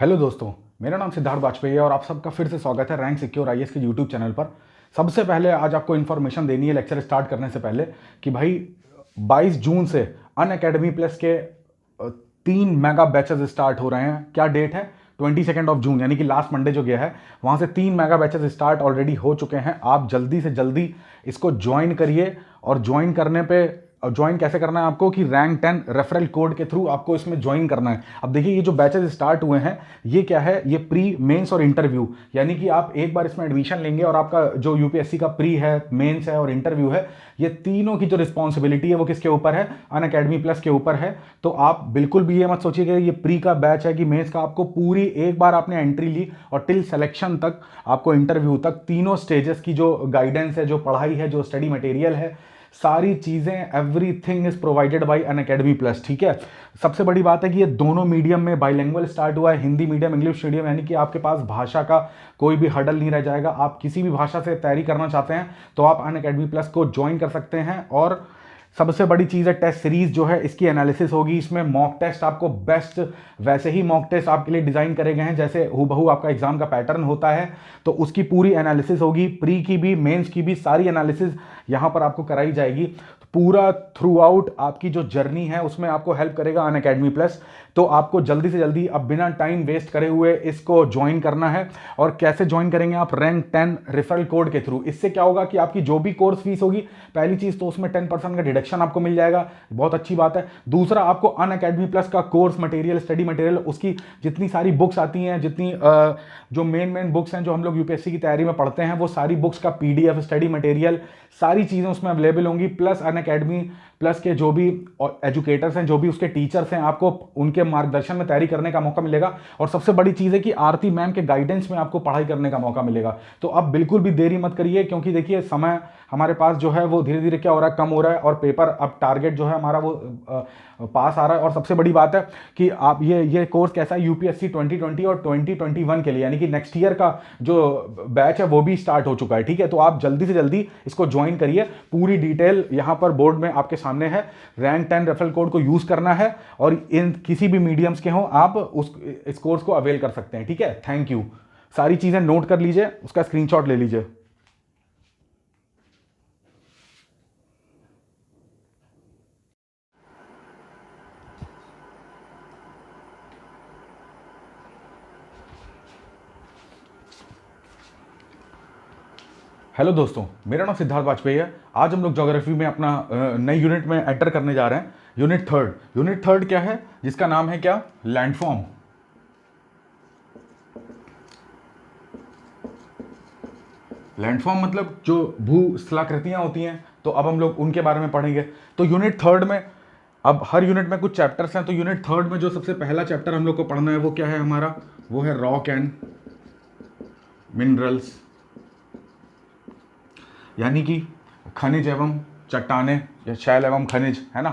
Hello दोस्तों, मेरा नाम सिद्धार्थ वाजपेयी है और आप सबका फिर से स्वागत है रैंक सिक्योर आईएएस के यूट्यूब चैनल पर। सबसे पहले आज आपको इन्फॉर्मेशन देनी है लेक्चर स्टार्ट करने से पहले कि भाई 22 जून से अनअकैडमी प्लस के 3 मेगा बैचेस स्टार्ट हो रहे हैं। क्या डेट है? 22 जून, यानी कि लास्ट मंडे जो गया है वहाँ से 3 मेगा बैचेस स्टार्ट ऑलरेडी हो चुके हैं। आप जल्दी से जल्दी इसको ज्वाइन करिए और ज्वाइन करने पे ज्वाइन कैसे करना है आपको कि रैंक 10 रेफरल कोड के थ्रू आपको इसमें ज्वाइन करना है। अब देखिए, ये जो बैचेस स्टार्ट हुए हैं ये क्या है, ये प्री मेंस और इंटरव्यू, यानी कि आप एक बार इसमें एडमिशन लेंगे और आपका जो यूपीएससी का प्री है, मेंस है और इंटरव्यू है, ये तीनों की जो रिस्पॉन्सिबिलिटी है वो किसके ऊपर है? अनअकैडमी प्लस के ऊपर है। तो आप बिल्कुल भी ये मत सोचिएगा ये प्री का बैच है कि मेंस का। आपको पूरी एक बार आपने एंट्री ली और टिल सिलेक्शन तक, आपको इंटरव्यू तक, तीनों स्टेजेस की जो गाइडेंस है, जो पढ़ाई है, जो स्टडी मटेरियल है, सारी चीजें, everything is provided by Unacademy plus. ठीक है, सबसे बड़ी बात है कि ये दोनों मीडियम में बाइलिंगुअल स्टार्ट हुआ है, हिंदी मीडियम, इंग्लिश मीडियम, यानी कि आपके पास भाषा का कोई भी हर्डल नहीं रह जाएगा। आप किसी भी भाषा से तैयारी करना चाहते हैं तो आप अनअकैडमी प्लस को ज्वाइन कर सकते हैं। और सबसे बड़ी चीज़ है टेस्ट सीरीज जो है, इसकी एनालिसिस होगी। इसमें मॉक टेस्ट आपको बेस्ट, वैसे ही मॉक टेस्ट आपके लिए डिज़ाइन करे गए हैं जैसे हूबहू आपका एग्जाम का पैटर्न होता है, तो उसकी पूरी एनालिसिस होगी। प्री की भी, मेंस की भी सारी एनालिसिस यहाँ पर आपको कराई जाएगी। तो पूरा थ्रू आउट आपकी जो जर्नी है उसमें आपको हेल्प करेगा अनअकैडमी प्लस। तो आपको जल्दी से जल्दी, अब बिना टाइम वेस्ट करे हुए, इसको ज्वाइन करना है। और कैसे ज्वाइन करेंगे आप? रैंक 10 रेफरल कोड के थ्रू। इससे क्या होगा कि आपकी जो भी कोर्स फीस होगी, पहली चीज़ तो उसमें 10% का डिडक्शन आपको मिल जाएगा, बहुत अच्छी बात है। दूसरा, आपको अनअकैडमी प्लस का कोर्स मटेरियल, स्टडी मटेरियल, उसकी जितनी सारी बुक्स आती हैं, जितनी जो मेन बुक्स हैं जो हम लोग यूपीएससी की तैयारी में पढ़ते हैं, वो सारी बुक्स का पीडीएफ, स्टडी मटेरियल, सारी चीज़ें उसमें अवेलेबल होंगी। प्लस अनअकैडमी प्लस के जो भी एजुकेटर्स हैं, जो भी उसके टीचर्स हैं, आपको उनके मार्गदर्शन में तैयारी करने का मौका मिलेगा। और सबसे बड़ी चीज़ है कि आरती मैम के गाइडेंस में आपको पढ़ाई करने का मौका मिलेगा। तो अब बिल्कुल भी देरी मत करिए, क्योंकि देखिए समय हमारे पास जो है वो धीरे धीरे क्या हो रहा है, कम हो रहा है। और पेपर, अब टारगेट जो है हमारा वो पास आ रहा है। और सबसे बड़ी बात है कि आप ये कोर्स कैसा है, यूपीएससी 2020 और 2021 के लिए, यानी कि नेक्स्ट ईयर का जो बैच है वो भी स्टार्ट हो चुका है। ठीक है, तो आप जल्दी से जल्दी इसको ज्वाइन करिए। पूरी डिटेल यहाँ पर बोर्ड में आपके सामने है। रैंक 10 रेफरल कोड को यूज करना है और इन किसी भी मीडियम्स के हो आप इस कोर्स को अवेल कर सकते हैं। ठीक है, थैंक यू। सारी चीजें नोट कर लीजिए, उसका स्क्रीनशॉट ले लीजिए। हेलो दोस्तों, मेरा नाम सिद्धार्थ वाजपेयी है। आज हम लोग ज्योग्राफी में अपना नई यूनिट में एंटर करने जा रहे हैं, यूनिट थर्ड। यूनिट थर्ड क्या है? जिसका नाम है क्या? लैंडफॉर्म। लैंडफॉर्म मतलब जो भूस्थलाकृतियां होती हैं, तो अब हम लोग उनके बारे में पढ़ेंगे। तो यूनिट थर्ड में, अब हर यूनिट में कुछ चैप्टर्स हैं, तो यूनिट थर्ड में जो सबसे पहला चैप्टर हम लोग को पढ़ना है वो क्या है हमारा? वो है रॉक एंड मिनरल्स, यानी कि खनिज एवं चट्टाने या शैल एवं खनिज, है ना।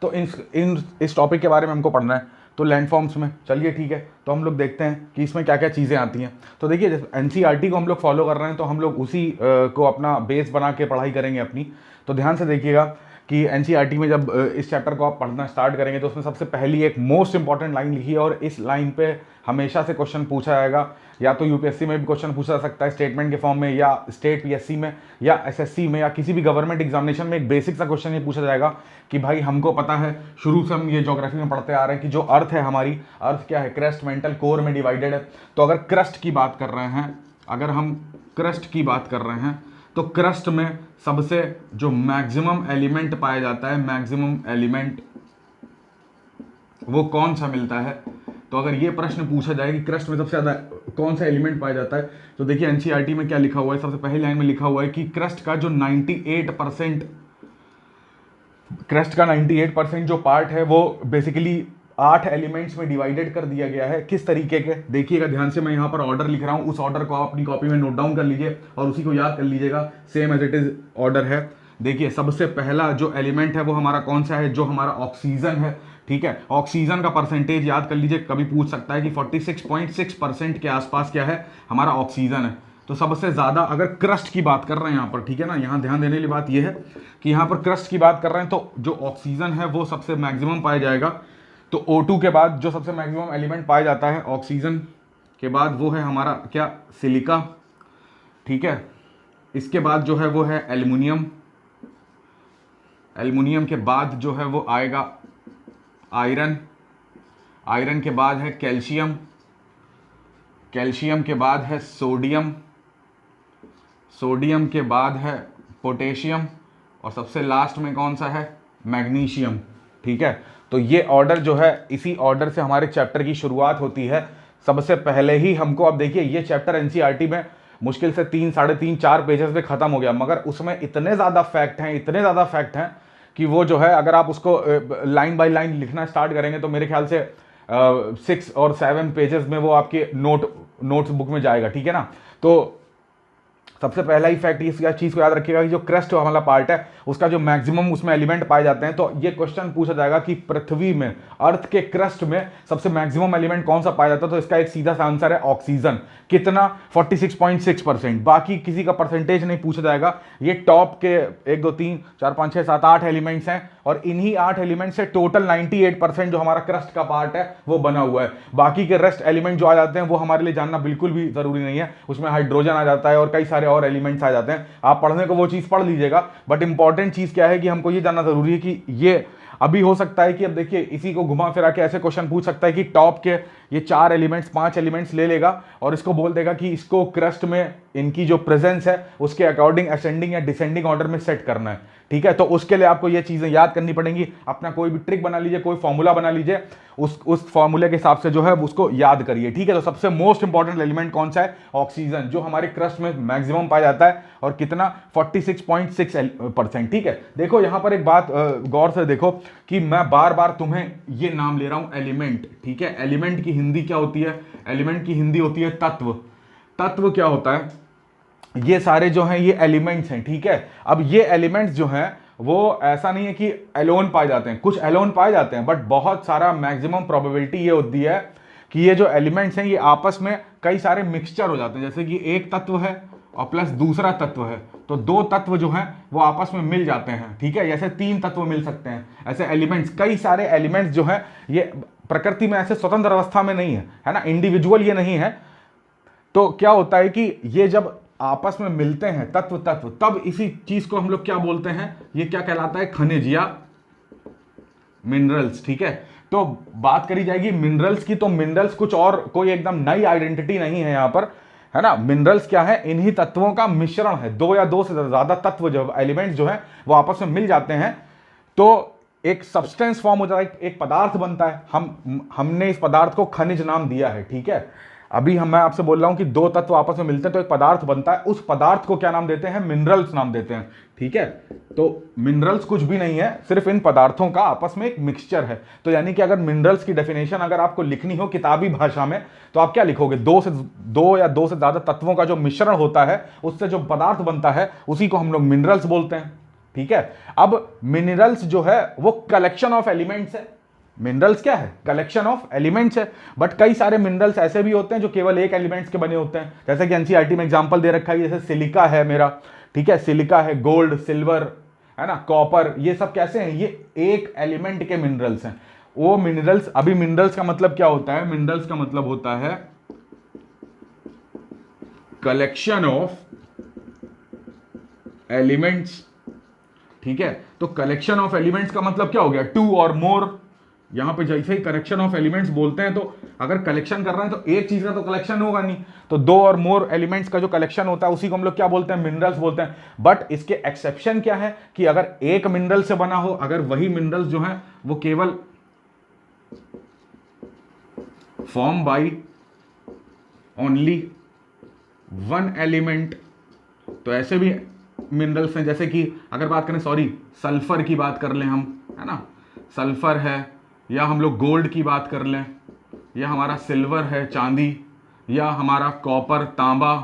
तो इस टॉपिक के बारे में हमको पढ़ना है। तो लैंडफॉर्म्स में चलिए ठीक है, तो हम लोग देखते हैं कि इसमें क्या क्या चीज़ें आती हैं। तो देखिए, एनसीईआरटी को हम लोग फॉलो कर रहे हैं, तो हम लोग उसी को अपना बेस बना के पढ़ाई करेंगे अपनी। तो ध्यान से देखिएगा कि एनसीईआरटी में जब इस चैप्टर को आप पढ़ना स्टार्ट करेंगे तो उसमें सबसे पहली एक मोस्ट इंपॉर्टेंट लाइन लिखी है, और इस लाइन पे हमेशा से क्वेश्चन पूछा जाएगा। या तो यूपीएससी में भी क्वेश्चन पूछा जा सकता है स्टेटमेंट के फॉर्म में, या स्टेट पीएससी में, या एसएससी में, या किसी भी गवर्नमेंट एग्जामिनेशन में एक बेसिक सा क्वेश्चन ये पूछा जाएगा कि भाई हमको पता है, शुरू से हम ये ज्योग्राफी में पढ़ते आ रहे हैं कि जो अर्थ है हमारी, अर्थ क्या है? क्रस्ट, मेंटल, कोर में डिवाइडेड है। तो अगर क्रस्ट की बात कर रहे हैं, अगर हम क्रस्ट की बात कर रहे हैं, तो क्रस्ट में सबसे जो मैक्सिमम एलिमेंट पाया जाता है, मैक्सिमम एलिमेंट वो कौन सा मिलता है? तो अगर ये प्रश्न पूछा जाए कि क्रस्ट में सबसे ज्यादा कौन सा एलिमेंट पाया जाता है, तो देखिए एनसीईआरटी में क्या लिखा हुआ है। सबसे पहली लाइन में लिखा हुआ है कि क्रस्ट का जो 98%, क्रस्ट का 98% जो पार्ट है वो बेसिकली 8 एलिमेंट्स में डिवाइडेड कर दिया गया है। किस तरीके के? देखिएगा ध्यान से, मैं यहाँ पर ऑर्डर लिख रहा हूँ, उस ऑर्डर को आप अपनी कॉपी में नोट डाउन कर लीजिए और उसी को याद कर लीजिएगा, same as it is order है। देखिए, सबसे पहला जो एलिमेंट है वो हमारा कौन सा है? जो हमारा ऑक्सीजन है। ठीक है, ऑक्सीजन का परसेंटेज याद कर लीजिए, कभी पूछ सकता है कि 46.6% के आसपास क्या है हमारा ऑक्सीजन है। तो सबसे ज्यादा अगर क्रस्ट की बात कर रहे हैं यहाँ पर, ठीक है ना, यहाँ ध्यान देने वाली बात यह है कि यहाँ पर क्रस्ट की बात कर रहे हैं तो जो ऑक्सीजन है वो सबसे मैक्सिमम पाया जाएगा। तो O2 के बाद जो सबसे मैक्सिमम एलिमेंट पाया जाता है ऑक्सीजन के बाद वो है हमारा क्या, सिलिका, ठीक है। इसके बाद जो है वो है एल्युमिनियम, एल्युमिनियम के बाद जो है वो आएगा आयरन, आयरन के बाद है कैल्शियम, कैल्शियम के बाद है सोडियम, सोडियम के बाद है पोटेशियम, और सबसे लास्ट में कौन सा है, मैग्नीशियम, ठीक है। तो ये ऑर्डर जो है, इसी ऑर्डर से हमारे चैप्टर की शुरुआत होती है। सबसे पहले ही हमको, अब देखिए ये चैप्टर एनसीईआरटी में मुश्किल से 3, साढ़े 3, 4 पेजेस में खत्म हो गया, मगर उसमें इतने ज़्यादा फैक्ट हैं, इतने ज़्यादा फैक्ट हैं कि वो जो है, अगर आप उसको लाइन बाय लाइन लिखना स्टार्ट करेंगे तो मेरे ख्याल से 6 और 7 पेजेस में वो आपके नोट्स बुक में जाएगा, ठीक है ना। तो सबसे पहला ही फैक्ट इस चीज़ को याद रखिएगा कि जो क्रस्ट वाला पार्ट है उसका जो मैक्सिमम उसमें एलिमेंट पाए जाते हैं। तो ये क्वेश्चन पूछा जाएगा कि पृथ्वी में, अर्थ के क्रस्ट में सबसे मैक्सिमम एलिमेंट कौन सा पाया जाता है, तो इसका एक सीधा सा आंसर है ऑक्सीजन। कितना, 46.6%। बाकी किसी का परसेंटेज नहीं पूछा जाएगा। ये टॉप के 1 2 3 4 5 6 7 8 एलिमेंट्स हैं, और इन्हीं 8 एलिमेंट से टोटल 98% जो हमारा क्रस्ट का पार्ट है वो बना हुआ है। बाकी के रेस्ट एलिमेंट जो आ जाते हैं वो हमारे लिए जानना बिल्कुल भी जरूरी नहीं है। उसमें हाइड्रोजन आ जाता है और कई सारे और एलिमेंट्स आ जाते हैं, आप पढ़ने को वो चीज़ पढ़ लीजिएगा। बट इंपॉर्टेंट चीज़ क्या है कि हमको ये जानना जरूरी है कि ये अभी हो सकता है कि, अब देखिए इसी को घुमा फिरा के ऐसे क्वेश्चन पूछ सकता है कि टॉप के ये 4 एलिमेंट्स, 5 एलिमेंट्स ले लेगा और इसको बोल देगा कि इसको क्रस्ट में इनकी जो प्रेजेंस है उसके अकॉर्डिंग असेंडिंग या डिसेंडिंग ऑर्डर में सेट करना है, ठीक है। तो उसके लिए आपको ये चीज़ें याद करनी पड़ेंगी। अपना कोई भी ट्रिक बना लीजिए, कोई फॉर्मूला बना लीजिए, उस फॉर्मूले के हिसाब से जो है उसको याद करिए, ठीक है। तो सबसे मोस्ट इंपॉर्टेंट एलिमेंट कौन सा है, ऑक्सीजन, जो हमारे क्रस्ट में मैक्सिमम पाया जाता है, और कितना, 46.6%, ठीक है। देखो यहां पर एक बात गौर से देखो कि मैं बार बार तुम्हें ये नाम ले रहा हूं एलिमेंट, ठीक है। एलिमेंट की हिंदी क्या होती है, एलिमेंट की हिंदी होती है तत्व। तत्व क्या होता है, ये सारे जो हैं ये एलिमेंट्स हैं, ठीक है। अब ये एलिमेंट्स जो हैं वो ऐसा नहीं है कि एलोन पाए जाते हैं, कुछ एलोन पाए जाते हैं, बट बहुत सारा मैक्सिमम प्रोबेबिलिटी ये होती है कि ये जो एलिमेंट्स हैं ये आपस में कई सारे मिक्सचर हो जाते हैं। जैसे कि एक तत्व है और प्लस दूसरा तत्व है, तो 2 तत्व जो हैं वो आपस में मिल जाते हैं, ठीक है। जैसे 3 तत्व मिल सकते हैं, ऐसे एलिमेंट्स, कई सारे एलिमेंट्स जो हैं ये प्रकृति में ऐसे स्वतंत्र अवस्था में नहीं है ना, इंडिविजुअल ये नहीं है। तो क्या होता है कि ये जब आपस में मिलते हैं तत्व, तब इसी चीज को हम लोग क्या बोलते हैं, ये क्या कहलाता है, खनिज या मिनरल्स, ठीक है। तो बात करी जाएगी मिनरल्स की, तो मिनरल्स कुछ और कोई एकदम नई आइडेंटिटी नहीं है यहां पर, है ना। मिनरल्स क्या है, इन्हीं तत्वों का मिश्रण है। 2 या 2 से ज्यादा तत्व जो एलिमेंट्स जो है वो आपस में मिल जाते हैं तो एक सब्सटेंस फॉर्म हो जाता है, एक पदार्थ बनता है। हमने इस पदार्थ को खनिज नाम दिया है, ठीक है। अभी मैं आपसे बोल रहा हूं कि 2 तत्व आपस में मिलते हैं तो एक पदार्थ बनता है, उस पदार्थ को क्या नाम देते हैं, मिनरल्स नाम देते हैं, ठीक है। तो मिनरल्स कुछ भी नहीं है, सिर्फ इन पदार्थों का आपस में एक मिक्सचर है। तो यानी कि अगर मिनरल्स की डेफिनेशन अगर आपको लिखनी हो किताबी भाषा में तो आप क्या लिखोगे, 2 या 2 से ज्यादा तत्वों का जो मिश्रण होता है उससे जो पदार्थ बनता है उसी को हम लोग मिनरल्स बोलते हैं, ठीक है। अब मिनरल्स जो है वो कलेक्शन ऑफ एलिमेंट्स है। मिनरल्स क्या है, कलेक्शन ऑफ एलिमेंट्स है। बट कई सारे मिनरल्स ऐसे भी होते हैं जो केवल एक एलिमेंट्स के बने होते हैं, जैसे कि एनसीईआरटी में एग्जांपल दे रखा है, जैसे सिलिका है मेरा, ठीक है। सिलिका है, गोल्ड, सिल्वर, है ना, कॉपर, ये सब कैसे हैं, ये एक एलिमेंट के मिनरल्स हैं। वो मिनरल्स, अभी मिनरल्स का मतलब क्या होता है, मिनरल्स का मतलब होता है कलेक्शन ऑफ एलिमेंट्स, ठीक है। तो कलेक्शन ऑफ एलिमेंट्स का मतलब क्या हो गया, 2 और मोर। यहां पे जैसे ही कलेक्शन ऑफ एलिमेंट्स बोलते हैं तो अगर कलेक्शन कर रहे हैं तो एक चीज का तो कलेक्शन होगा नहीं, तो 2 और मोर एलिमेंट्स का जो कलेक्शन होता है उसी को हम लोग क्या बोलते हैं, मिनरल्स बोलते हैं। बट इसके एक्सेप्शन क्या है कि अगर एक मिनरल से बना हो, अगर वही मिनरल्स जो है वो केवल फॉर्म बाय ओनली 1 एलिमेंट, तो ऐसे भी मिनरल्स हैं। जैसे कि अगर बात करें, सल्फर की बात कर लें हम, है ना, सल्फर है, या हम लोग गोल्ड की बात कर लें, या हमारा सिल्वर है, चांदी, या हमारा कॉपर, तांबा।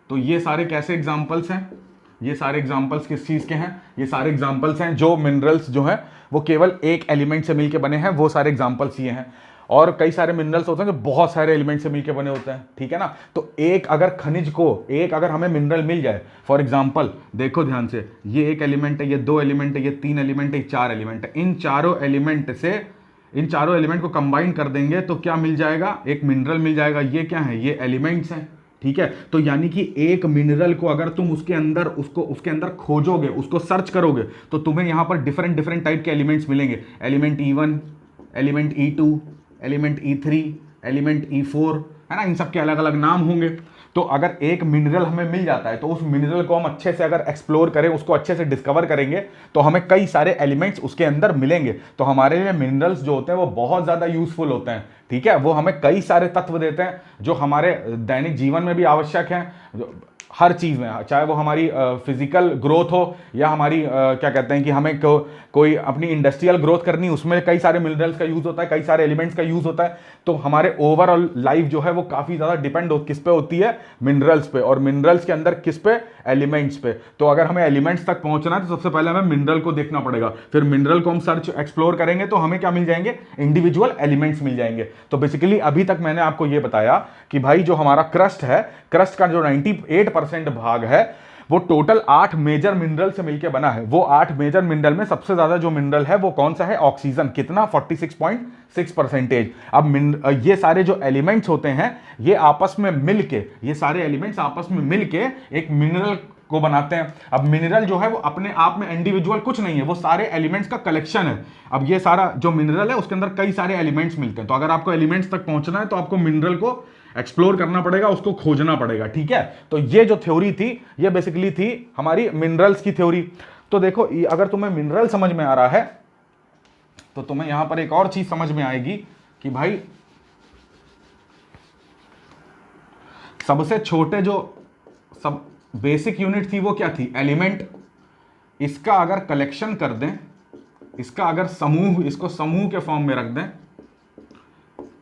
तो ये सारे कैसे एग्जांपल्स हैं, ये सारे एग्जांपल्स किस चीज़ के हैं, ये सारे एग्जांपल्स हैं जो मिनरल्स जो हैं वो केवल एक एलिमेंट से मिलके बने हैं, वो सारे एग्जांपल्स ये हैं। और कई सारे मिनरल्स होते हैं जो बहुत सारे एलिमेंट से मिलके बने होते हैं, ठीक है ना। तो एक अगर खनिज को, एक अगर हमें मिनरल मिल जाए, फॉर एग्जांपल देखो ध्यान से, ये एक एलिमेंट है, ये 2 एलिमेंट है, ये 3 एलिमेंट है, ये 4 एलिमेंट है, इन चारों एलिमेंट से इन चारों एलिमेंट को कंबाइन कर देंगे तो क्या मिल जाएगा, एक मिनरल मिल जाएगा। ये क्या है, ये एलिमेंट्स हैं, ठीक है। तो यानी कि एक मिनरल को अगर तुम उसके अंदर उसके अंदर खोजोगे, उसको सर्च करोगे, तो तुम्हें यहां पर डिफरेंट डिफरेंट टाइप के एलिमेंट्स मिलेंगे। Element E1, element E2, element E3, element E4, है ना, इन सब के अलग अलग नाम होंगे। तो अगर एक मिनरल हमें मिल जाता है तो उस मिनरल को हम अच्छे से अगर एक्सप्लोर करें, उसको अच्छे से डिस्कवर करेंगे, तो हमें कई सारे एलिमेंट्स उसके अंदर मिलेंगे। तो हमारे लिए मिनरल्स जो होते हैं वो बहुत ज़्यादा यूजफुल होते हैं, ठीक है। वो हमें कई सारे तत्व देते हैं जो हमारे दैनिक जीवन में भी आवश्यक हैं, हर चीज़ में, चाहे वो हमारी फिजिकल ग्रोथ हो या हमारी क्या कहते हैं कि हमें कोई अपनी इंडस्ट्रियल ग्रोथ करनी, उसमें कई सारे मिनरल्स का यूज़ होता है, कई सारे एलिमेंट्स का यूज़ होता है। तो हमारे ओवरऑल लाइफ जो है वो काफ़ी ज़्यादा डिपेंड किस पे होती है, मिनरल्स पे, और मिनरल्स के अंदर किस पे, एलिमेंट्स पे। तो अगर हमें एलिमेंट्स तक पहुंचना है तो सबसे पहले हमें मिनरल को देखना पड़ेगा, फिर मिनरल को हम सर्च एक्सप्लोर करेंगे तो हमें क्या मिल जाएंगे, इंडिविजुअल एलिमेंट्स मिल जाएंगे। तो बेसिकली अभी तक मैंने आपको ये बताया कि भाई जो हमारा क्रस्ट है, क्रस्ट का जो 98% भाग है वो टोटल 8 मेजर मिनरल से मिलकर बना है। वो 8 मेजर मिनरल में सबसे ज्यादा जो मिनरल है वो कौन सा है, ऑक्सीजन। कितना, 46.6%। अब ये सारे जो एलिमेंट्स होते हैं ये आपस में मिलके, ये सारे एलिमेंट्स आपस में मिलके एक मिनरल को बनाते हैं। अब मिनरल जो है वो अपने आप में इंडिविजुअल कुछ नहीं है, वो सारे एलिमेंट्स का कलेक्शन है। अब ये सारा जो मिनरल है उसके अंदर कई सारे एलिमेंट्स मिलते हैं। तो अगर आपको एलिमेंट्स तक पहुंचना है तो आपको मिनरल को एक्सप्लोर करना पड़ेगा, उसको खोजना पड़ेगा, ठीक है। तो ये जो थ्योरी थी ये बेसिकली थी हमारी मिनरल्स की थ्योरी। तो देखो अगर तुम्हें मिनरल समझ में आ रहा है तो तुम्हें यहां पर एक और चीज समझ में आएगी कि भाई सबसे छोटे जो सब बेसिक यूनिट थी वो क्या थी, एलिमेंट। इसका अगर कलेक्शन कर दें, इसका अगर समूह, इसको समूह के फॉर्म में रख दें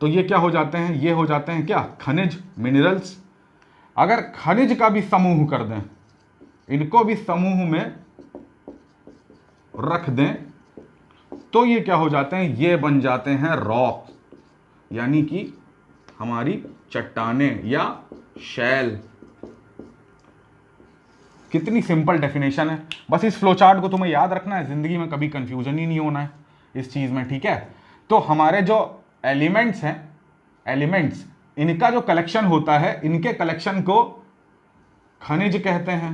तो ये क्या हो जाते हैं, ये हो जाते हैं क्या, खनिज, मिनरल्स। अगर खनिज का भी समूह कर दें, इनको भी समूह में रख दें तो ये क्या हो जाते हैं, ये बन जाते हैं रॉक, यानी कि हमारी चट्टानें या शैल। कितनी सिंपल डेफिनेशन है। बस इस फ्लो चार्ट को तुम्हें याद रखना है, जिंदगी में कभी कंफ्यूजन ही नहीं होना है इस चीज में, ठीक है। तो हमारे जो एलिमेंट्स हैं, एलिमेंट्स, इनका जो कलेक्शन होता है, इनके कलेक्शन को खनिज कहते हैं,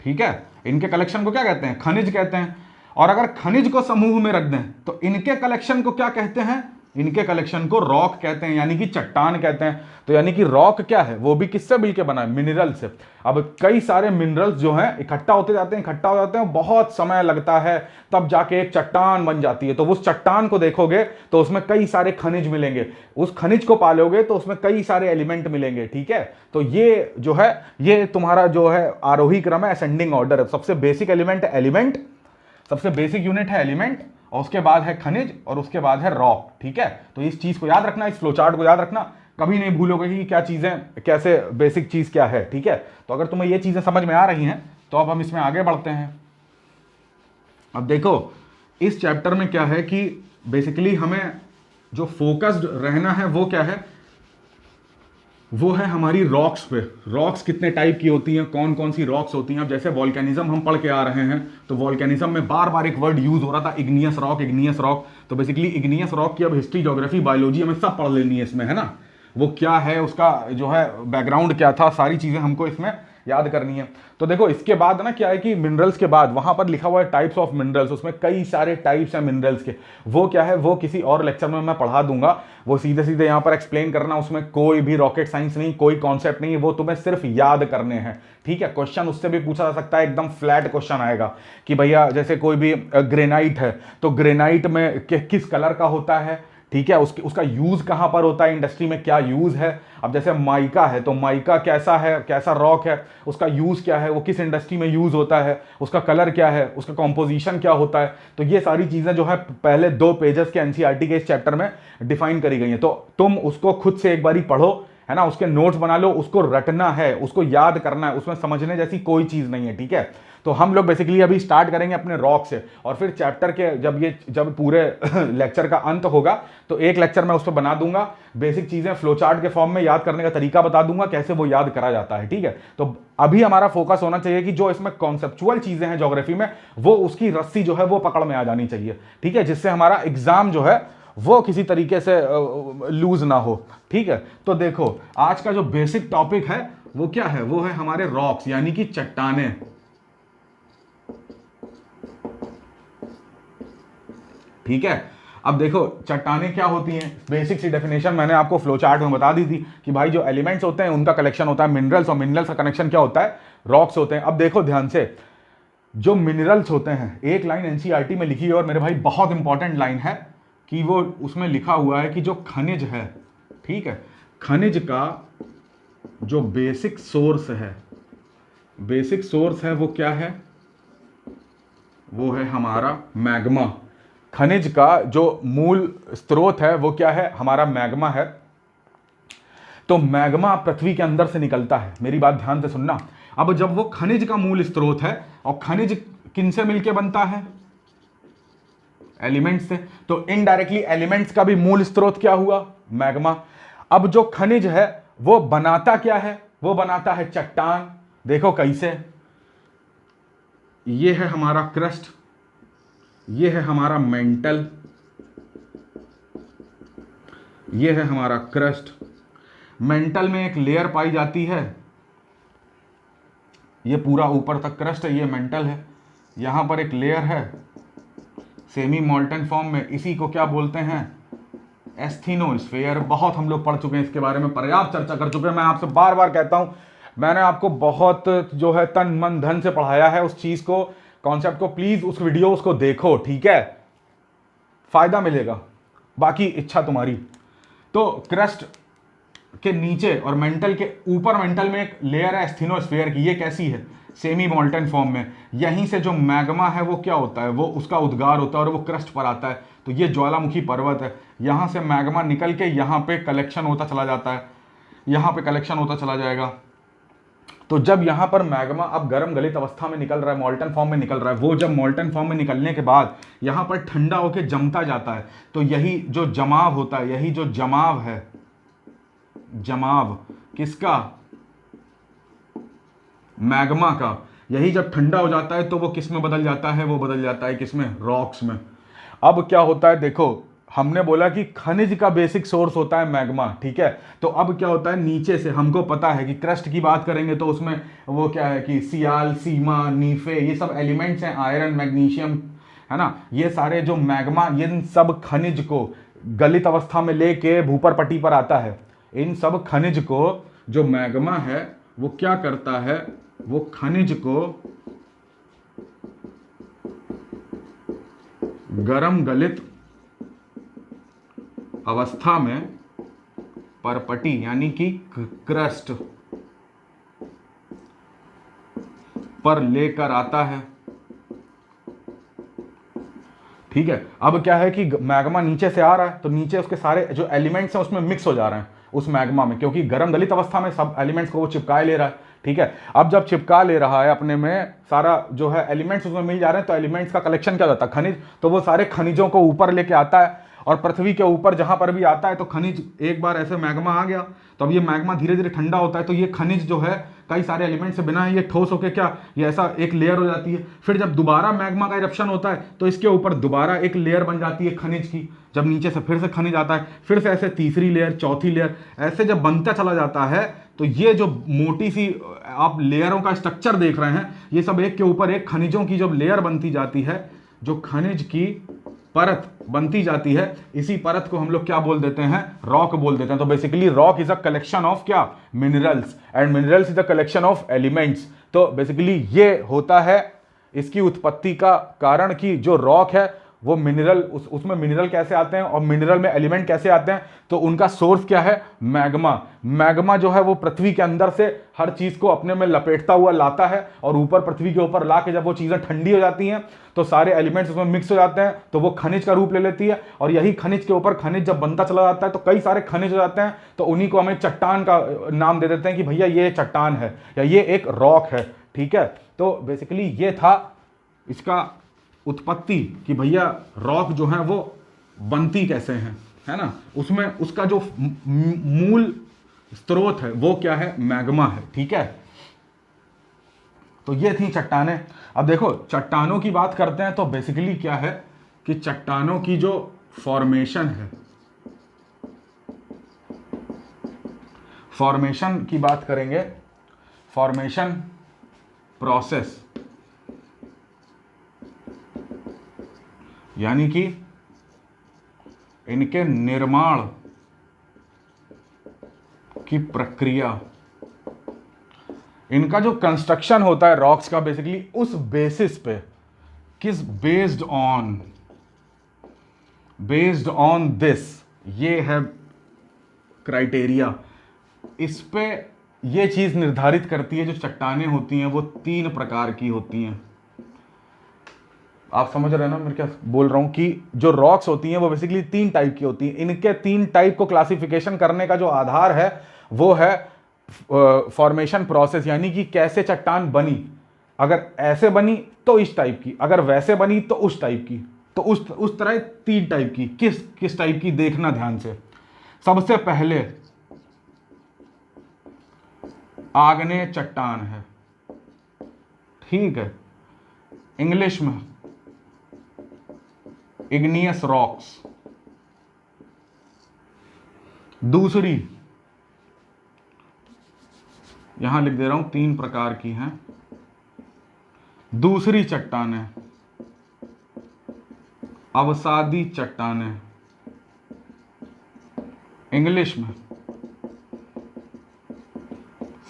ठीक है। इनके कलेक्शन को क्या कहते हैं, खनिज कहते हैं। और अगर खनिज को समूह में रख दें तो इनके कलेक्शन को क्या कहते हैं, इनके कलेक्शन को रॉक कहते हैं, यानी कि चट्टान कहते हैं। तो यानी कि रॉक क्या है, वो भी किससे मिलके बना है, मिनरल से। अब कई सारे मिनरल्स जो हैं इकट्ठा होते जाते हैं, इकट्ठा हो जाते हैं, बहुत समय लगता है, तब जाके एक चट्टान बन जाती है। तो उस चट्टान को देखोगे तो उसमें कई सारे खनिज मिलेंगे, उस खनिज को पालोगे तो उसमें कई सारे एलिमेंट मिलेंगे, ठीक है। तो ये जो है, ये तुम्हारा जो है आरोही क्रम है, असेंडिंग ऑर्डर है। सबसे बेसिक एलिमेंट है एलिमेंट, सबसे बेसिक यूनिट है एलिमेंट, और उसके बाद है खनिज, और उसके बाद है रॉक, ठीक है। तो इस चीज को याद रखना, इस फ्लोचार्ट को याद रखना, कभी नहीं भूलोगे कि क्या चीजें, कैसे बेसिक चीज क्या है, ठीक है। तो अगर तुम्हें ये चीजें समझ में आ रही हैं तो अब हम इसमें आगे बढ़ते हैं। अब देखो इस चैप्टर में क्या है कि बेसिकली हमें जो फोकस्ड रहना है वो क्या है, वो है हमारी रॉक्स पे। रॉक्स कितने टाइप की होती हैं, कौन कौन सी रॉक्स होती हैं। अब जैसे वॉल्केनिज्म हम पढ़ के आ रहे हैं, तो वॉल्केनिज्म में बार बार एक वर्ड यूज हो रहा था, इग्नियस रॉक, इग्नियस रॉक। तो बेसिकली इग्नियस रॉक की अब हिस्ट्री, ज्योग्राफी, बायोलॉजी हमें सब पढ़ लेनी है इसमें, है ना। वो क्या है, उसका जो है बैकग्राउंड क्या था, सारी चीजें हमको इसमें याद करनी है। तो देखो इसके बाद ना क्या है कि मिनरल्स के बाद वहां पर लिखा हुआ है टाइप्स ऑफ मिनरल्स, उसमें कई सारे टाइप्स हैं मिनरल्स के। वो क्या है, वो किसी और लेक्चर में मैं पढ़ा दूंगा, वो सीधे सीधे यहां पर एक्सप्लेन करना, उसमें कोई भी रॉकेट साइंस नहीं, कोई कॉन्सेप्ट नहीं है, वो तुम्हें सिर्फ याद करने हैं, ठीक है। क्वेश्चन उससे भी पूछा जा सकता है, एकदम फ्लैट क्वेश्चन आएगा कि भैया जैसे कोई भी ग्रेनाइट है तो ग्रेनाइट में किस कलर का होता है, ठीक है, उसका यूज कहां पर होता है, इंडस्ट्री में क्या यूज है। अब जैसे माइका है तो माइका कैसा है, कैसा रॉक है, उसका यूज क्या है, वो किस इंडस्ट्री में यूज होता है, उसका कलर क्या है, उसका कॉम्पोजिशन क्या होता है। तो ये सारी चीजें जो है पहले 2 पेजेस के एनसीईआरटी के इस चैप्टर में डिफाइन करी गई हैं। तो तुम उसको खुद से एक बारी पढ़ो, है ना, उसके नोट्स बना लो, उसको रटना है, उसको याद करना है, उसमें समझने जैसी कोई चीज़ नहीं है, ठीक है। तो हम लोग बेसिकली अभी स्टार्ट करेंगे अपने रॉक से, और फिर चैप्टर के जब पूरे लेक्चर का अंत होगा तो एक लेक्चर मैं उस पर बना दूंगा, बेसिक चीज़ें फ्लो चार्ट के फॉर्म में याद करने का तरीका बता दूंगा, कैसे वो याद करा जाता है, ठीक है। तो अभी हमारा फोकस होना चाहिए कि जो इसमें कॉन्सेप्चुअल चीज़ें हैं ज्योग्राफी में, वो उसकी रस्सी जो है वो पकड़ में आ जानी चाहिए, ठीक है, जिससे हमारा एग्जाम जो है वो किसी तरीके से लूज ना हो, ठीक है। तो देखो आज का जो बेसिक टॉपिक है वो क्या है, वो है हमारे रॉक्स यानी कि चट्टानें, ठीक है। अब देखो चट्टानें क्या होती हैं, बेसिक सी डेफिनेशन मैंने आपको फ्लो चार्ट में बता दी थी कि भाई जो एलिमेंट्स होते हैं उनका कलेक्शन होता है मिनरल्स, और मिनरल्स का कनेक्शन क्या होता है, रॉक्स होते हैं। अब देखो ध्यान से, जो मिनरल्स होते हैं, एक लाइन एनसीईआरटी में लिखी है और मेरे भाई बहुत इंपॉर्टेंट लाइन है कि वो उसमें लिखा हुआ है कि जो खनिज है, ठीक है, खनिज का जो बेसिक सोर्स है, बेसिक सोर्स है वो क्या है, वो है हमारा मैग्मा। खनिज का जो मूल स्रोत है वो क्या है, हमारा मैग्मा है। तो मैग्मा पृथ्वी के अंदर से निकलता है, मेरी बात ध्यान से सुनना। अब जब वो खनिज का मूल स्रोत है, और खनिज किनसे मिलके बनता है, एलिमेंट्स से, तो इनडायरेक्टली एलिमेंट्स का भी मूल स्रोत क्या हुआ, मैग्मा। अब जो खनिज है वो बनाता क्या है, वो बनाता है चट्टान। देखो कैसे, ये है हमारा क्रस्ट, ये है हमारा मेंटल, ये है हमारा क्रस्ट। मेंटल में एक लेयर पाई जाती है, ये पूरा ऊपर तक क्रस्ट है, ये मेंटल है। यहां पर एक लेयर है सेमी मोल्टन फॉर्म में, इसी को क्या बोलते हैं, एस्थेनोस्फीयर। बहुत हम लोग पढ़ चुके हैं इसके बारे में, पर्याप्त चर्चा कर चुके हैं। मैं आपसे बार बार कहता हूं, मैंने आपको बहुत जो है तन मन धन से पढ़ाया है उस चीज को, कॉन्सेप्ट को। प्लीज उस वीडियो उसको देखो, ठीक है, फायदा मिलेगा, बाकी इच्छा तुम्हारी। तो क्रस्ट के नीचे और मेंटल के ऊपर, मेंटल में एक लेयर है एस्थेनोस्फीयर की, ये कैसी है, सेमी मोल्टन फॉर्म में। यहीं से जो मैग्मा है वो क्या होता है, वो उसका उद्गार होता है और वो क्रस्ट पर आता है। तो ये ज्वालामुखी पर्वत है, यहां से मैग्मा निकल के यहां पे कलेक्शन होता चला जाता है, यहां पे कलेक्शन होता चला जाएगा। तो जब यहां पर मैग्मा अब गर्म गलित अवस्था में निकल रहा है, मोल्टन फॉर्म में निकल रहा है, वो जब मोल्टन फॉर्म में निकलने के बाद यहां पर ठंडा होकर जमता जाता है, तो यही जो जमाव होता है, यही जो जमाव है, जमाव किसका, मैग्मा का, यही जब ठंडा हो जाता है तो वो किस में बदल जाता है, वो बदल जाता है किसमें, रॉक्स में। अब क्या होता है, देखो हमने बोला कि खनिज का बेसिक सोर्स होता है मैग्मा, ठीक है। तो अब क्या होता है, नीचे से हमको पता है कि क्रस्ट की बात करेंगे तो उसमें वो क्या है कि सियाल, सीमा, नीफे, ये सब एलिमेंट्स हैं, आयरन, मैग्नीशियम, है ना। ये सारे जो मैग्मा, इन सब खनिज को गलित अवस्था में लेके भूपर पट्टी पर आता है। इन सब खनिज को जो मैग्मा है वो क्या करता है, वो खनिज को गरम गलित अवस्था में परपटी यानी कि क्रस्ट पर लेकर आता है, ठीक है। अब क्या है कि मैग्मा नीचे से आ रहा है, तो नीचे उसके सारे जो एलिमेंट्स हैं उसमें मिक्स हो जा रहे हैं उस मैग्मा में, क्योंकि गर्म गलित अवस्था में सब एलिमेंट्स को वो चिपकाए ले रहा है, ठीक है। अब जब चिपका ले रहा है अपने में, सारा जो है एलिमेंट्स उसमें मिल जा रहे हैं, तो एलिमेंट्स का कलेक्शन क्या होता है, खनिज। तो वो सारे खनिजों को ऊपर लेके आता है, और पृथ्वी के ऊपर जहां पर भी आता है तो खनिज, एक बार ऐसे मैग्मा आ गया तो अब ये मैग्मा धीरे धीरे ठंडा होता है, तो ये खनिज जो है कई सारे एलिमेंट से बना है, ये ठोस होकर क्या, ये ऐसा एक लेयर हो जाती है। फिर जब दोबारा मैग्मा का इरप्शन होता है तो इसके ऊपर दोबारा एक लेयर बन जाती है खनिज की। जब नीचे से फिर से खनिज आता है, फिर से ऐसे तीसरी लेयर, चौथी लेयर, ऐसे जब बनता चला जाता है, तो ये जो मोटी सी आप लेयरों का स्ट्रक्चर देख रहे हैं, ये सब एक के ऊपर एक खनिजों की जब लेयर बनती जाती है, जो खनिज की परत बनती जाती है, इसी परत को हम लोग क्या बोल देते हैं, रॉक बोल देते हैं। तो basically rock is a collection of क्या, minerals, and minerals is a collection of elements. तो बेसिकली ये होता है इसकी उत्पत्ति का कारण कि जो रॉक है वो मिनरल उसमें मिनरल कैसे आते हैं और मिनरल में एलिमेंट कैसे आते हैं, तो उनका सोर्स क्या है, मैग्मा। मैग्मा जो है वो पृथ्वी के अंदर से हर चीज को अपने में लपेटता हुआ लाता है और ऊपर पृथ्वी के ऊपर ला के जब वो चीजें ठंडी हो जाती हैं तो सारे एलिमेंट्स उसमें मिक्स हो जाते हैं, तो वो खनिज का रूप ले लेती है। और यही खनिज के ऊपर खनिज जब बनता चला जाता है तो कई सारे खनिज हो जाते हैं, तो उन्हीं को हमें चट्टान का नाम दे देते हैं कि भैया ये चट्टान है या ये एक रॉक है। ठीक है, तो बेसिकली ये था इसका उत्पत्ति कि भैया रॉक जो है वो बनती कैसे हैं, है ना। उसमें उसका जो मूल स्रोत है वो क्या है, मैग्मा है। ठीक है, तो ये थी चट्टानें। अब देखो चट्टानों की बात करते हैं तो बेसिकली क्या है कि चट्टानों की जो फॉर्मेशन है, फॉर्मेशन की बात करेंगे, फॉर्मेशन प्रोसेस, यानी कि इनके निर्माण की प्रक्रिया, इनका जो कंस्ट्रक्शन होता है रॉक्स का बेसिकली उस बेसिस पे, किस बेस्ड ऑन दिस, ये है क्राइटेरिया। इस पे ये चीज निर्धारित करती है जो चट्टानें होती हैं वो 3 प्रकार की होती हैं। आप समझ रहे हैं ना मैं क्या बोल रहा हूं, कि जो रॉक्स होती हैं वो बेसिकली 3 टाइप की होती हैं। इनके 3 टाइप को क्लासिफिकेशन करने का जो आधार है वो है फॉर्मेशन प्रोसेस, यानी कि कैसे चट्टान बनी। अगर ऐसे बनी तो इस टाइप की, अगर वैसे बनी तो उस टाइप की, तो उस तरह 3 टाइप की। किस टाइप की देखना ध्यान से। सबसे पहले आग्नेय चट्टान है, ठीक है, इंग्लिश में इग्नियस रॉक्स। दूसरी, यहां लिख दे रहा हूं 3 प्रकार की हैं। दूसरी चट्टानें अवसादी चट्टानें, इंग्लिश में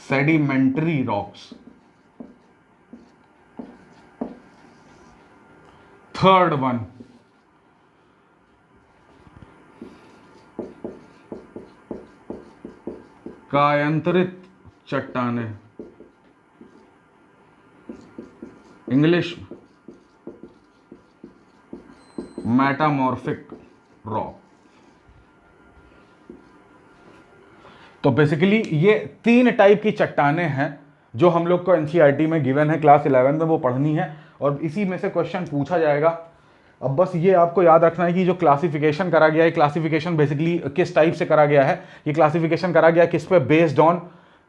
सेडिमेंट्री रॉक्स। थर्ड वन कायांतरित चट्टानें, इंग्लिश मेटामॉर्फिक रॉक। तो बेसिकली ये 3 टाइप की चट्टानें हैं जो हम लोग को एनसीईआरटी में गिवन है, क्लास 11 में वो पढ़नी है और इसी में से क्वेश्चन पूछा जाएगा। अब बस ये आपको याद रखना है कि जो क्लासिफिकेशन करा गया है, क्लासिफिकेशन बेसिकली किस टाइप से करा गया है, ये क्लासिफिकेशन करा गया है किस पे, बेस्ड ऑन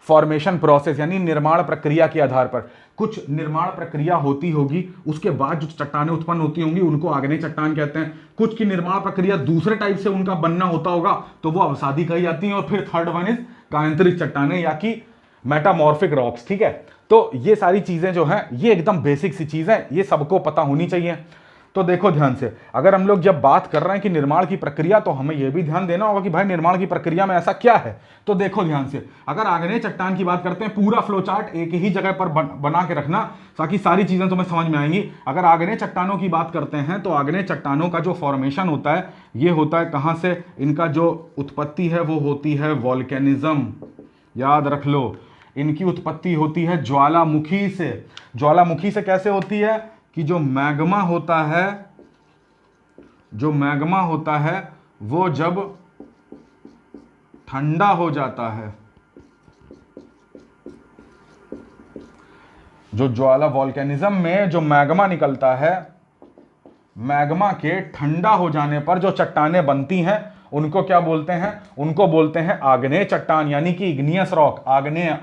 फॉर्मेशन प्रोसेस, यानी निर्माण प्रक्रिया के आधार पर। कुछ निर्माण प्रक्रिया होती होगी, उसके बाद जो चट्टानें उत्पन्न होती होंगी उनको आग्नेय चट्टान कहते हैं। कुछ की निर्माण प्रक्रिया दूसरे टाइप से उनका बनना होता होगा तो वो अवसादी कही जाती है। और फिर थर्ड वन इज कायांतरित चट्टानें या कि मेटामॉर्फिक रॉक्स। ठीक है, तो ये सारी चीजें जो हैं ये एकदम बेसिक सी चीज है, ये सबको पता होनी चाहिए। तो देखो ध्यान से, अगर हम लोग जब बात कर रहे हैं कि निर्माण की प्रक्रिया, तो हमें यह भी ध्यान देना होगा कि भाई निर्माण की प्रक्रिया में ऐसा क्या है। तो देखो ध्यान से, अगर आग्नेय चट्टान की बात करते हैं, पूरा फ्लो चार्ट एक ही जगह पर बना के रखना ताकि सारी चीजें तुम्हें समझ में आएंगी। अगर आग्नेय चट्टानों की बात करते हैं तो आग्नेय चट्टानों का जो फॉर्मेशन होता है ये होता है कहां से, इनका जो उत्पत्ति है वो होती है वॉल्केनिज्म। याद रख लो, इनकी उत्पत्ति होती है ज्वालामुखी से। ज्वालामुखी से कैसे होती है कि जो मैग्मा होता है वो जब ठंडा हो जाता है, जो ज्वाला वॉल्केनिज्म में जो मैग्मा निकलता है, मैग्मा के ठंडा हो जाने पर जो चट्टानें बनती हैं उनको क्या बोलते हैं, उनको बोलते हैं आग्नेय चट्टान, यानी कि इग्नियस रॉक। आग्नेय,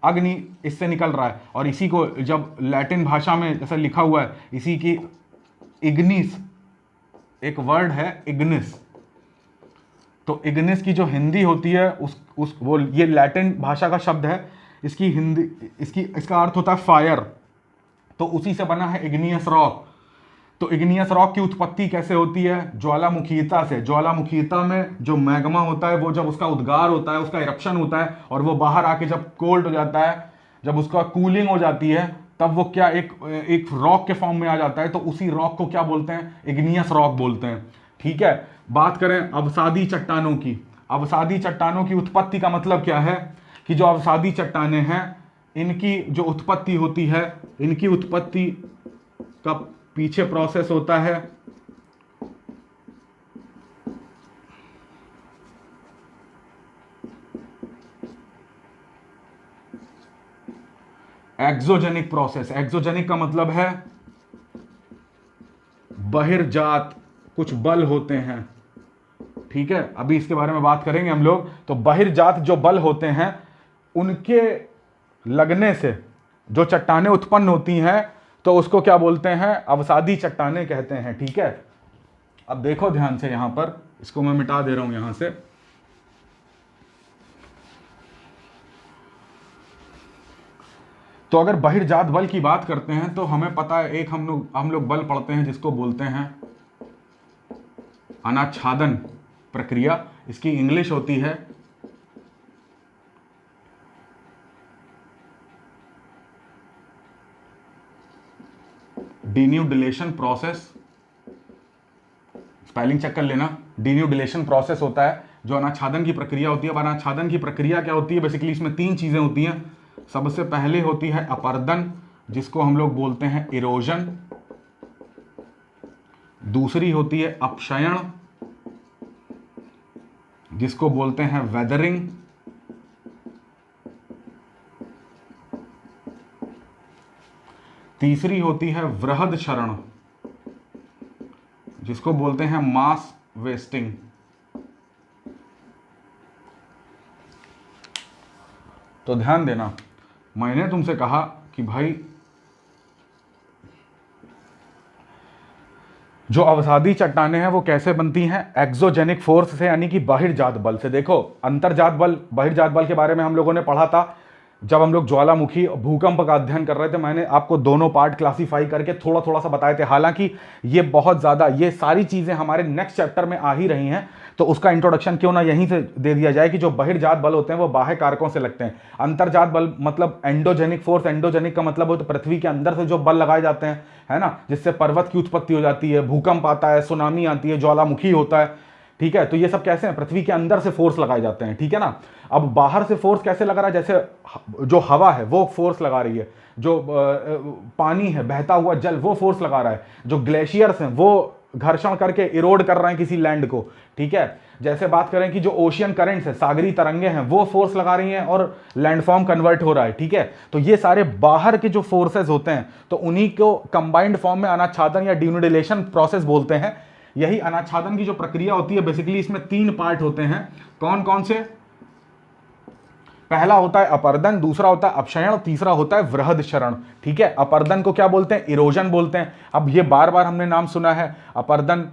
अग्नि इससे निकल रहा है। और इसी को जब लैटिन भाषा में जैसे लिखा हुआ है, इसी की इग्निस एक वर्ड है इग्निस, तो इग्निस की जो हिंदी होती है वो ये लैटिन भाषा का शब्द है, इसकी हिंदी इसका अर्थ होता है फायर, तो उसी से बना है इग्नियस रॉक। तो इग्नियस रॉक की उत्पत्ति कैसे होती है, ज्वालामुखीयता से। ज्वालामुखीयता में जो मैग्मा होता है वो जब उसका उद्गार होता है, उसका इरप्शन होता है और वो बाहर आके जब कोल्ड हो जाता है, जब उसका कूलिंग हो जाती है, तब वो क्या एक एक रॉक के फॉर्म में आ जाता है, तो उसी रॉक को क्या बोलते हैं, इग्नियस रॉक बोलते हैं। ठीक है, बात करें अवसादी चट्टानों की, अवसादी चट्टानों की उत्पत्ति का मतलब क्या है कि जो अवसादी चट्टानें हैं इनकी जो उत्पत्ति होती है, इनकी उत्पत्ति का पीछे प्रोसेस होता है एक्सोजेनिक प्रोसेस। एक्सोजेनिक का मतलब है बहिर्जात कुछ बल होते हैं। ठीक है, अभी इसके बारे में बात करेंगे हम लोग। तो बहिर्जात जो बल होते हैं उनके लगने से जो चट्टानें उत्पन्न होती हैं तो उसको क्या बोलते हैं, अवसादी चट्टानें कहते हैं। ठीक है, अब देखो ध्यान से, यहां पर इसको मैं मिटा दे रहा हूं यहां से। तो अगर बहिर्जात बल की बात करते हैं तो हमें पता है एक हम लोग बल पढ़ते हैं जिसको बोलते हैं अनाच्छादन प्रक्रिया। इसकी इंग्लिश होती है डिन्यूडिलेशन प्रोसेस। स्पेलिंग चेक कर लेना, डिन्यूडिलेशन प्रोसेस होता है जो अनाच्छादन की प्रक्रिया होती है। अब अनाच्छादन की प्रक्रिया क्या होती है, बेसिकली इसमें तीन चीजें होती हैं। सबसे पहले होती है अपर्दन, जिसको हम लोग बोलते हैं इरोजन। दूसरी होती है अपक्षयण, जिसको बोलते हैं वेदरिंग। तीसरी होती है वृहद क्षरण, जिसको बोलते हैं मास वेस्टिंग। तो ध्यान देना, मैंने तुमसे कहा कि भाई जो अवसादी चट्टानें हैं वो कैसे बनती हैं, एक्सोजेनिक फोर्स से, यानी कि बहिर्जात बल से। देखो अंतर्जात बल, बहिर्जात बल के बारे में हम लोगों ने पढ़ा था जब हम लोग ज्वालामुखी भूकंप का अध्ययन कर रहे थे। मैंने आपको दोनों पार्ट क्लासिफाई करके थोड़ा थोड़ा सा बताए थे। हालांकि ये बहुत ज़्यादा, ये सारी चीज़ें हमारे नेक्स्ट चैप्टर में आ ही रही हैं, तो उसका इंट्रोडक्शन क्यों ना यहीं से दे दिया जाए कि जो बहिर्जात बल होते हैं वो बाह्य कारकों से लगते हैं। अंतर्जात बल मतलब एंडोजेनिक फोर्स, एंडोजेनिक का मतलब हो तो पृथ्वी के अंदर से जो बल लगाए जाते हैं, है ना, जिससे पर्वत की उत्पत्ति हो जाती है, भूकंप आता है, सुनामी आती है, ज्वालामुखी होता है। ठीक है, तो ये सब कैसे हैं, पृथ्वी के अंदर से फोर्स लगाए जाते हैं। ठीक है ना, अब बाहर से फोर्स कैसे लगा रहा है, जैसे जो हवा है वो फोर्स लगा रही है, जो पानी है, बहता हुआ जल, वो फोर्स लगा रहा है, जो ग्लेशियर्स हैं वो घर्षण करके इरोड कर रहे हैं किसी लैंड को। ठीक है, जैसे बात करें कि जो ओशियन करंट्स है, सागरी तरंगे हैं, वो फोर्स लगा रही हैं और लैंडफॉर्म कन्वर्ट हो रहा है। ठीक है, तो ये सारे बाहर के जो फोर्सेस होते हैं तो उन्हीं को कंबाइंड फॉर्म में अनाच्छादन या डिन्यूडिलेशन प्रोसेस बोलते हैं। यही अनाच्छादन की जो प्रक्रिया होती है, बेसिकली इसमें तीन पार्ट होते हैं। कौन कौन से, पहला होता है अपर्दन, दूसरा होता है अपक्षयण, तीसरा होता है वृहद क्षरण। ठीक है, अपर्दन को क्या बोलते हैं, इरोजन बोलते हैं। अब ये बार बार हमने नाम सुना है, अपर्दन।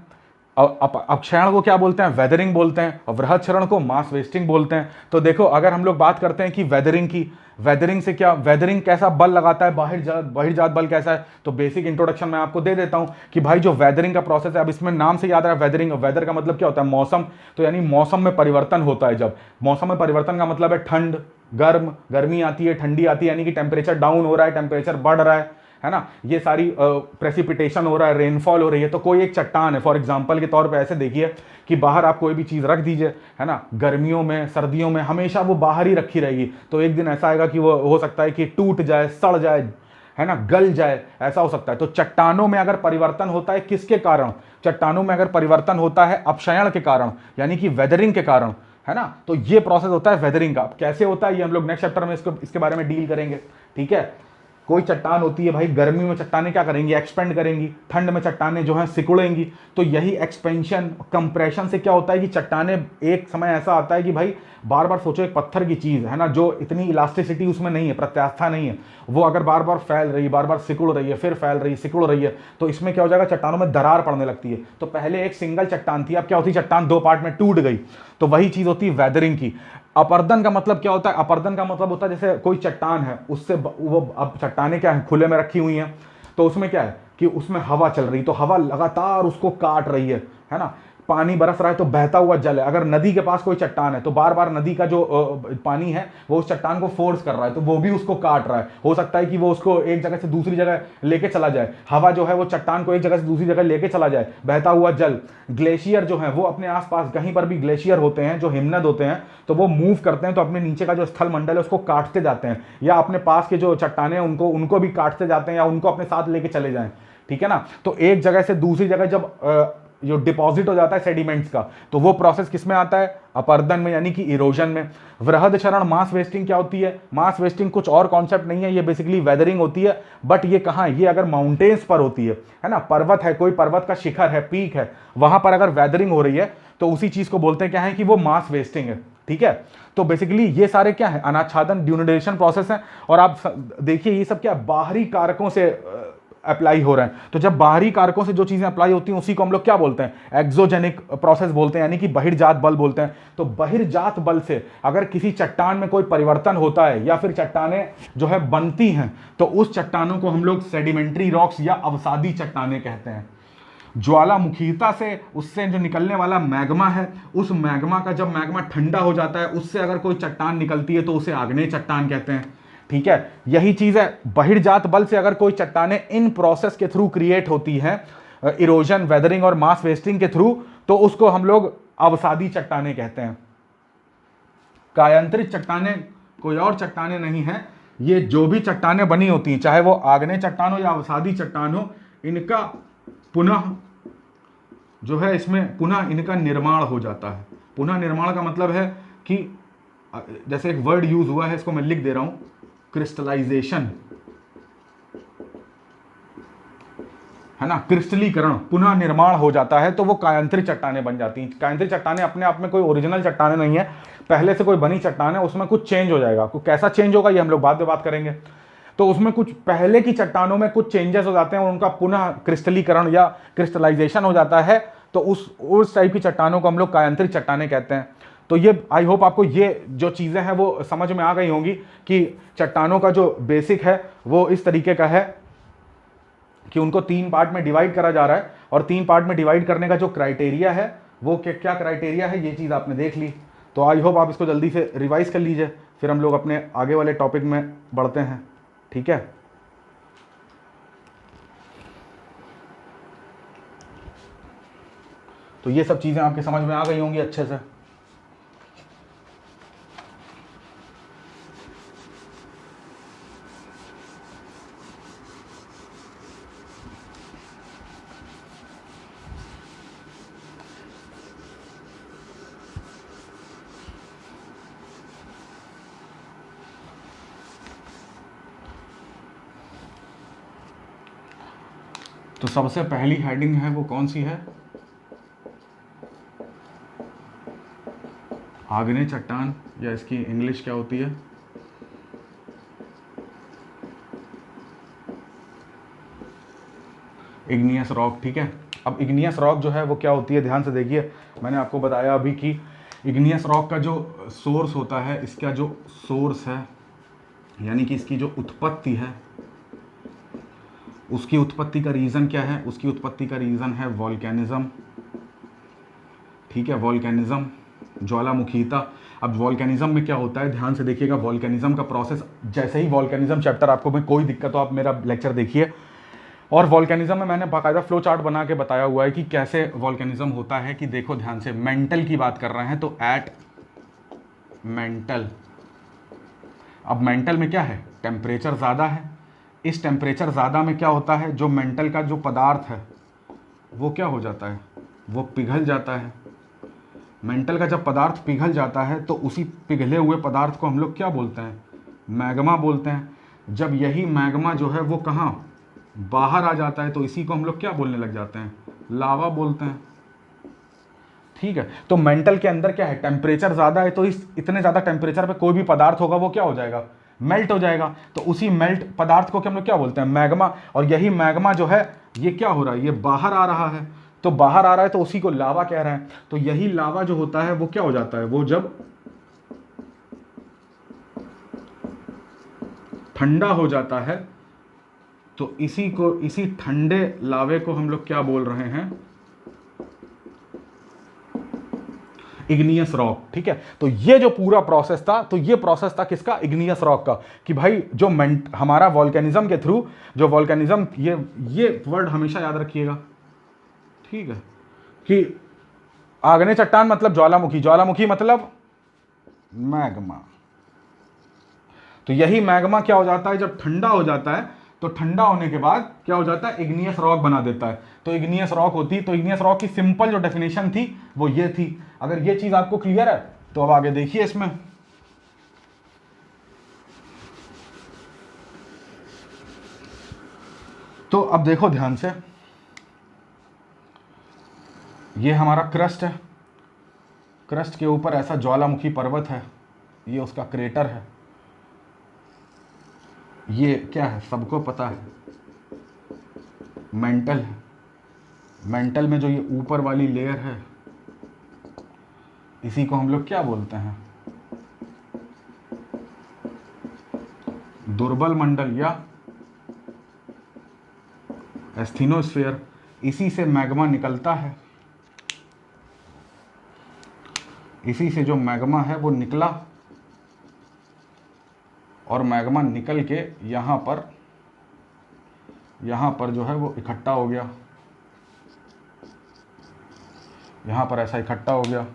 अपक्षयण को क्या बोलते हैं, वेदरिंग बोलते हैं, और वृहद क्षरण को मास वेस्टिंग बोलते हैं। तो देखो अगर हम लोग बात करते हैं कि वेदरिंग की, वेदरिंग से क्या, वेदरिंग कैसा बल लगाता है, बहिर्जात बल कैसा है, तो बेसिक इंट्रोडक्शन मैं आपको दे देता हूं कि भाई जो वेदरिंग का प्रोसेस है, अब इसमें नाम से याद रहा है वेदरिंग, वेदर का मतलब क्या होता है, मौसम। तो यानी मौसम में परिवर्तन होता है। जब मौसम में परिवर्तन का मतलब है ठंड, गर्मी आती है, ठंडी आती है, यानी कि टेम्परेचर डाउन हो रहा है, टेम्परेचर बढ़ रहा है ना, ये सारी प्रेसिपिटेशन हो रहा है, रेनफॉल हो रही है। तो कोई एक चट्टान है, फॉर एग्जांपल के तौर पे ऐसे देखिए कि बाहर आप कोई भी चीज़ रख दीजिए, है ना, गर्मियों में, सर्दियों में हमेशा वो बाहर ही रखी रहेगी, तो एक दिन ऐसा आएगा कि वो हो सकता है कि टूट जाए, सड़ जाए, है ना, गल जाए, ऐसा हो सकता है। तो चट्टानों में अगर परिवर्तन होता है किसके कारण, चट्टानों में अगर परिवर्तन होता है अपक्षयण के कारण, यानी कि वेदरिंग के कारण, है ना, तो ये प्रोसेस होता है वेदरिंग का। कैसे होता है ये हम लोग नेक्स्ट चैप्टर में इसके बारे में डील करेंगे। ठीक है, कोई चट्टान होती है भाई, गर्मी में चट्टानें क्या करेंगी, एक्सपेंड करेंगी, ठंड में चट्टानें जो हैं सिकुड़ेंगी। तो यही एक्सपेंशन कंप्रेशन से क्या होता है कि चट्टानें, एक समय ऐसा आता है कि भाई बार बार सोचो एक पत्थर की चीज़ है ना, जो इतनी इलास्टिसिटी उसमें नहीं है, प्रत्यास्थता नहीं है, वो अगर बार बार फैल रही है, बार बार सिकुड़ रही है, फिर फैल रही है, सिकुड़ रही है, तो इसमें क्या हो जाएगा, चट्टानों में दरार पड़ने लगती है। तो पहले एक सिंगल चट्टान थी, अब क्या होती है, चट्टान दो पार्ट में टूट गई। तो वही चीज़ होती है वेदरिंग की। अपर्दन का मतलब क्या होता है, अपर्दन का मतलब होता है जैसे कोई चट्टान है, उससे वो, अब चट्टानें क्या है, खुले में रखी हुई हैं, तो उसमें क्या है कि उसमें हवा चल रही, तो हवा लगातार उसको काट रही है ना, पानी बरस रहा है तो बहता हुआ जल है। अगर नदी के पास कोई चट्टान है तो बार बार नदी का जो पानी है वो उस चट्टान को फोर्स कर रहा है, तो वो भी उसको काट रहा है। हो सकता है कि वो उसको एक जगह से दूसरी जगह लेके चला जाए। हवा जो है वो चट्टान को एक जगह से दूसरी जगह लेके चला जाए। बहता हुआ जल, ग्लेशियर जो है वो अपने आसपास कहीं पर भी ग्लेशियर होते हैं जो हिमनद होते हैं तो वो मूव करते हैं, तो अपने नीचे का जो स्थल मंडल है उसको काटते जाते हैं, या अपने पास के जो चट्टाने हैं उनको भी काटते जाते हैं या उनको अपने साथ लेके चले जाएं। ठीक है ना। तो एक जगह से दूसरी जगह जब जो डिपॉजिट हो जाता है सेडिमेंट्स का, तो वो प्रोसेस किस में आता है? अपरदन में, यानी कि इरोजन में। वृहद क्षरण मास वेस्टिंग क्या होती है? मास वेस्टिंग कुछ और कॉन्सेप्ट नहीं है, ये बेसिकली वेदरिंग होती है। बट ये कहाँ? ये अगर माउंटेन्स पर होती है ना, पर्वत है, कोई पर्वत का शिखर है, पीक है, वहां पर अगर वेदरिंग हो रही है तो उसी चीज को बोलते हैं क्या है कि वो मास वेस्टिंग है। ठीक है। तो बेसिकली ये सारे क्या है? अनाच्छादन, ड्यूनिडेशन प्रोसेस है। और आप देखिए ये सब क्या बाहरी कारकों से अप्लाई हो रहा है। तो जब बाहरी कारकों से जो चीजें अप्लाई होती हैं उसी को हम लोग क्या बोलते हैं? एक्सोजेनिक प्रोसेस बोलते हैं, यानी कि बहिर्जात बल बोलते हैं। तो बहिर्जात बल से अगर किसी चट्टान में कोई परिवर्तन होता है या फिर चट्टानें जो है बनती हैं तो उस चट्टानों को हम लोग सेडिमेंट्री रॉक्स या अवसादी चट्टानें कहते हैं। ज्वालामुखीता से उससे जो निकलने वाला मैग्मा है, उस मैग्मा का जब मैग्मा ठंडा हो जाता है उससे अगर कोई चट्टान निकलती है तो उसे आग्नेय चट्टान कहते हैं। ठीक है। यही चीज है, बहिर्जात बल से अगर कोई चट्टानें इन प्रोसेस के थ्रू क्रिएट होती हैं, इरोजन, वेदरिंग और मास वेस्टिंग के थ्रू, तो उसको हम लोग अवसादी चट्टानें कहते हैं। कायांतरित चट्टानें कोई और चट्टानें नहीं है, ये जो भी चट्टानें बनी होती हैं, चाहे वो आग्नेय चट्टान हो या अवसादी चट्टान हो, इनका पुनः जो है इसमें पुनः इनका निर्माण हो जाता है। पुनः निर्माण का मतलब है कि जैसे एक वर्ड यूज हुआ है, इसको मैं लिख दे रहा हूं, क्रिस्टलाइजेशन, है ना, क्रिस्टलीकरण, पुनः निर्माण हो जाता है, तो वो कायांतरित चट्टानें बन जाती हैं। कायांतरित चट्टानें अपने आप में कोई ओरिजिनल चट्टानें नहीं है, पहले से कोई बनी चट्टान है, उसमें कुछ चेंज हो जाएगा। कैसा चेंज होगा ये हम लोग बाद में बात करेंगे। तो उसमें कुछ पहले की चट्टानों में कुछ चेंजेस हो जाते हैं और उनका पुनः क्रिस्टलीकरण या क्रिस्टलाइजेशन हो जाता है, तो उस टाइप की चट्टानों को हम लोग कायांतरित चट्टानें कहते हैं। तो ये आई होप आपको ये जो चीज़ें हैं वो समझ में आ गई होंगी कि चट्टानों का जो बेसिक है वो इस तरीके का है कि उनको 3 पार्ट में डिवाइड करा जा रहा है, और 3 पार्ट में डिवाइड करने का जो क्राइटेरिया है वो क्या क्राइटेरिया है, ये चीज़ आपने देख ली। तो आई होप आप इसको जल्दी से रिवाइज कर लीजिए, फिर हम लोग अपने आगे वाले टॉपिक में बढ़ते हैं। ठीक है। तो ये सब चीज़ें आपके समझ में आ गई होंगी अच्छे से। तो सबसे पहली हेडिंग है वो कौन सी है? आग्नेय चट्टान, या इसकी इंग्लिश क्या होती है? Igneous rock. ठीक है। अब इग्नियस रॉक जो है वो क्या होती है, ध्यान से देखिए। मैंने आपको बताया अभी कि इग्नियस रॉक का जो सोर्स होता है, इसका जो सोर्स है यानी कि इसकी जो उत्पत्ति है, उसकी उत्पत्ति का रीज़न क्या है? उसकी उत्पत्ति का रीज़न है वॉल्केनिज्म। ठीक है, वॉल्केनिज्म, ज्वालामुखीता। अब वॉल्केनिज्म में क्या होता है, ध्यान से देखिएगा। वॉल्केनिज्म का प्रोसेस, जैसे ही वॉल्केनिज्म चैप्टर आपको में कोई दिक्कत हो आप मेरा लेक्चर देखिए। और वॉल्केनिज्म में मैंने बाकायदा फ्लो चार्ट बना के बताया हुआ है कि कैसे वॉल्केनिज्म होता है। कि देखो ध्यान से, मेंटल की बात कर रहे हैं तो एट मेंटल। अब मेंटल में क्या है? टेम्परेचर ज़्यादा है। इस टेम्परेचर ज़्यादा में क्या होता है, जो मेंटल का जो पदार्थ है वो क्या हो जाता है? वो पिघल जाता है। मेंटल का जब पदार्थ पिघल जाता है तो उसी पिघले हुए पदार्थ को हम लोग क्या बोलते हैं? मैग्मा बोलते हैं। जब यही मैग्मा जो है वो कहाँ बाहर आ जाता है तो इसी को हम लोग क्या बोलने लग जाते हैं? लावा बोलते हैं। ठीक है। तो मेंटल के अंदर क्या है? टेम्परेचर ज़्यादा है, तो इस इतने ज़्यादा टेम्परेचर पे कोई भी पदार्थ होगा वो क्या हो जाएगा? मेल्ट हो जाएगा। तो उसी मेल्ट पदार्थ को हम लोग क्या बोलते हैं? मैग्मा। और यही मैग्मा जो है ये क्या हो रहा है? ये बाहर आ रहा है। तो बाहर आ रहा है तो उसी को लावा कह रहे हैं। तो यही लावा जो होता है वो क्या हो जाता है? वो जब ठंडा हो जाता है तो इसी ठंडे लावे को हम लोग क्या बोल रहे हैं? इग्नियस रॉक, ठीक है। तो ये जो पूरा प्रोसेस था, तो ये प्रोसेस था किसका? इग्नियस रॉक का, कि भाई जो हमारा वॉल्केनिज्म के थ्रू जो वॉल्केनिज्म, ये वर्ड हमेशा याद रखिएगा, ठीक है, कि आग्नेय चट्टान मतलब ज्वालामुखी, ज्वालामुखी मतलब मैग्मा। तो यही मैग्मा क्या हो जाता है, जब ठंडा हो जाता है, तो ठंडा होने के बाद क्या हो जाता है, इग्नियस रॉक बना देता है। तो इग्नियस रॉक होती, तो इग्नियस रॉक की सिंपल जो डेफिनेशन थी वो ये थी। अगर ये चीज आपको क्लियर है तो अब आगे देखिए इसमें। तो अब देखो ध्यान से, ये हमारा क्रस्ट है, क्रस्ट के ऊपर ऐसा ज्वालामुखी पर्वत है, ये उसका क्रेटर है। ये क्या है, सबको पता है, मेंटल है। मेंटल में जो ये ऊपर वाली लेयर है, इसी को हम लोग क्या बोलते हैं, दुर्बल मंडल या एस्थीनोस्फीयर। इसी से मैग्मा निकलता है, इसी से जो मैग्मा है वो निकला, और मैग्मा निकल के यहाँ पर जो है वो इकट्ठा हो गया, यहाँ पर ऐसा इकट्ठा हो गया।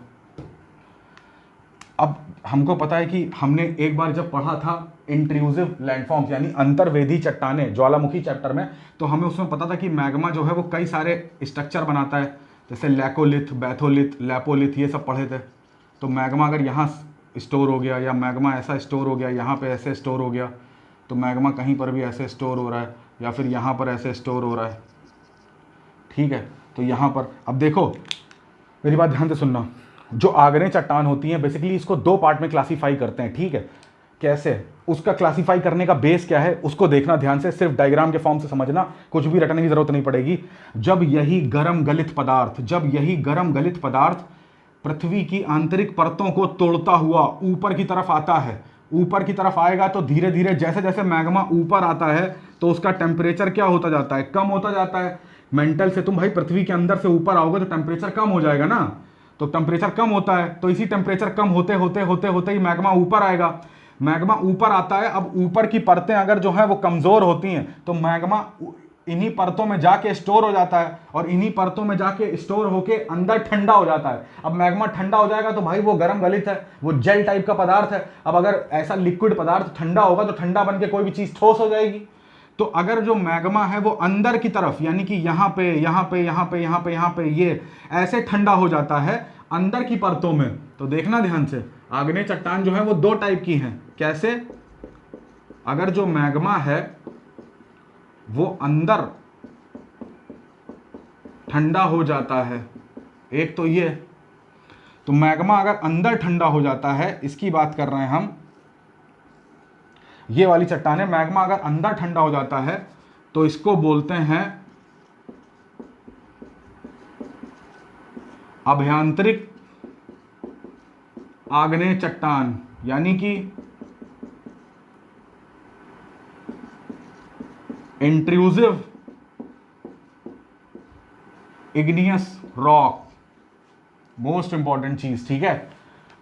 अब हमको पता है कि हमने एक बार जब पढ़ा था इंट्रूसिव लैंडफॉर्म्स यानी अंतर्वेदी चट्टानें ज्वालामुखी चैप्टर में, तो हमें उसमें पता था कि मैग्मा जो है वो कई सारे स्ट्रक्चर बनाता है, जैसे लैकोलिथ, बैथोलिथ, लैपोलिथ, ये सब पढ़े थे। तो मैग्मा अगर यहाँ स्टोर हो गया, या मैग्मा ऐसा स्टोर हो गया, यहाँ पे ऐसे स्टोर हो गया, तो मैग्मा कहीं पर भी ऐसे स्टोर हो रहा है, या फिर यहाँ पर ऐसे स्टोर हो रहा है, ठीक है। तो यहाँ पर अब देखो, मेरी बात ध्यान से सुनना, जो आग्नेय चट्टान होती हैं बेसिकली इसको दो पार्ट में क्लासीफाई करते हैं, ठीक है। कैसे, उसका क्लासीफाई करने का बेस क्या है उसको देखना ध्यान से, सिर्फ डायग्राम के फॉर्म से समझना, कुछ भी रटने की जरूरत नहीं पड़ेगी। जब यही गर्म गलित पदार्थ पृथ्वी की आंतरिक परतों को तोड़ता हुआ ऊपर की तरफ आता है, ऊपर की तरफ आएगा तो धीरे धीरे जैसे जैसे मैग्मा ऊपर आता है तो उसका टेम्परेचर क्या होता जाता है, कम होता जाता है। मेंटल से तुम भाई पृथ्वी के अंदर से ऊपर आओगे तो टेम्परेचर कम हो जाएगा ना, तो टेम्परेचर कम होता है, तो इसी टेम्परेचर कम होते होते होते होते ही मैग्मा ऊपर आएगा। मैग्मा ऊपर आता है, अब ऊपर की परतें अगर जो है वो कमजोर होती हैं तो मैग्मा इन्हीं परतों में जाके स्टोर हो जाता है, और इन्हीं परतों में जाके स्टोर होके अंदर ठंडा हो जाता है। अब मैग्मा ठंडा हो जाएगा तो भाई वो गर्म गलित है, वो जेल टाइप का पदार्थ है। अब अगर ऐसा लिक्विड पदार्थ ठंडा होगा तो ठंडा बन के कोई भी चीज ठोस हो जाएगी। तो अगर जो मैग्मा है वो अंदर की तरफ, यानी कि यहाँ पे यहाँ पे यहाँ पे यहाँ पे यहाँ पे ये ऐसे ठंडा हो जाता है अंदर की परतों में, तो देखना ध्यान से, आग्नेय चट्टान जो है वो दो टाइप की हैं। कैसे, अगर जो मैग्मा है वो अंदर ठंडा हो जाता है, एक तो ये, तो मैग्मा अगर अंदर ठंडा हो जाता है, इसकी बात कर रहे हैं हम, ये वाली चट्टानें, मैग्मा अगर अंदर ठंडा हो जाता है तो इसको बोलते हैं अभ्यंतरिक आग्नेय चट्टान, यानी कि intrusive igneous rock, most important चीज, ठीक है।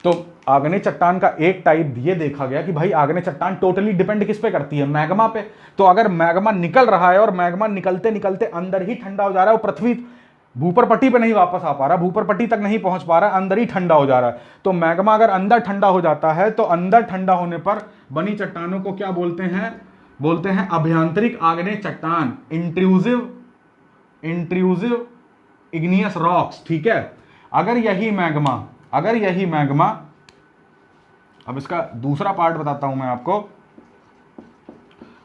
तो आग्नेय चट्टान का एक टाइप ये देखा गया कि भाई आग्नेय चट्टान टोटली डिपेंड किस पे करती है, मैग्मा पे। तो अगर मैग्मा निकल रहा है और मैग्मा निकलते निकलते अंदर ही ठंडा हो जा रहा है, वो पृथ्वी भूपर पट्टी पे नहीं वापस आ पा रहा, भूपर पट्टी तक नहीं पहुंच पा रहा, अंदर ही ठंडा हो जा रहा है। तो मैग्मा अगर अंदर ठंडा हो जाता है तो अंदर ठंडा होने पर बनी चट्टानों को क्या बोलते हैं, बोलते हैं अभ्यंतरिक आग्नेय चट्टान, इंट्रूसिव इग्नियस रॉक्स, ठीक है। अगर यही मैग्मा, अब इसका दूसरा पार्ट बताता हूं मैं आपको,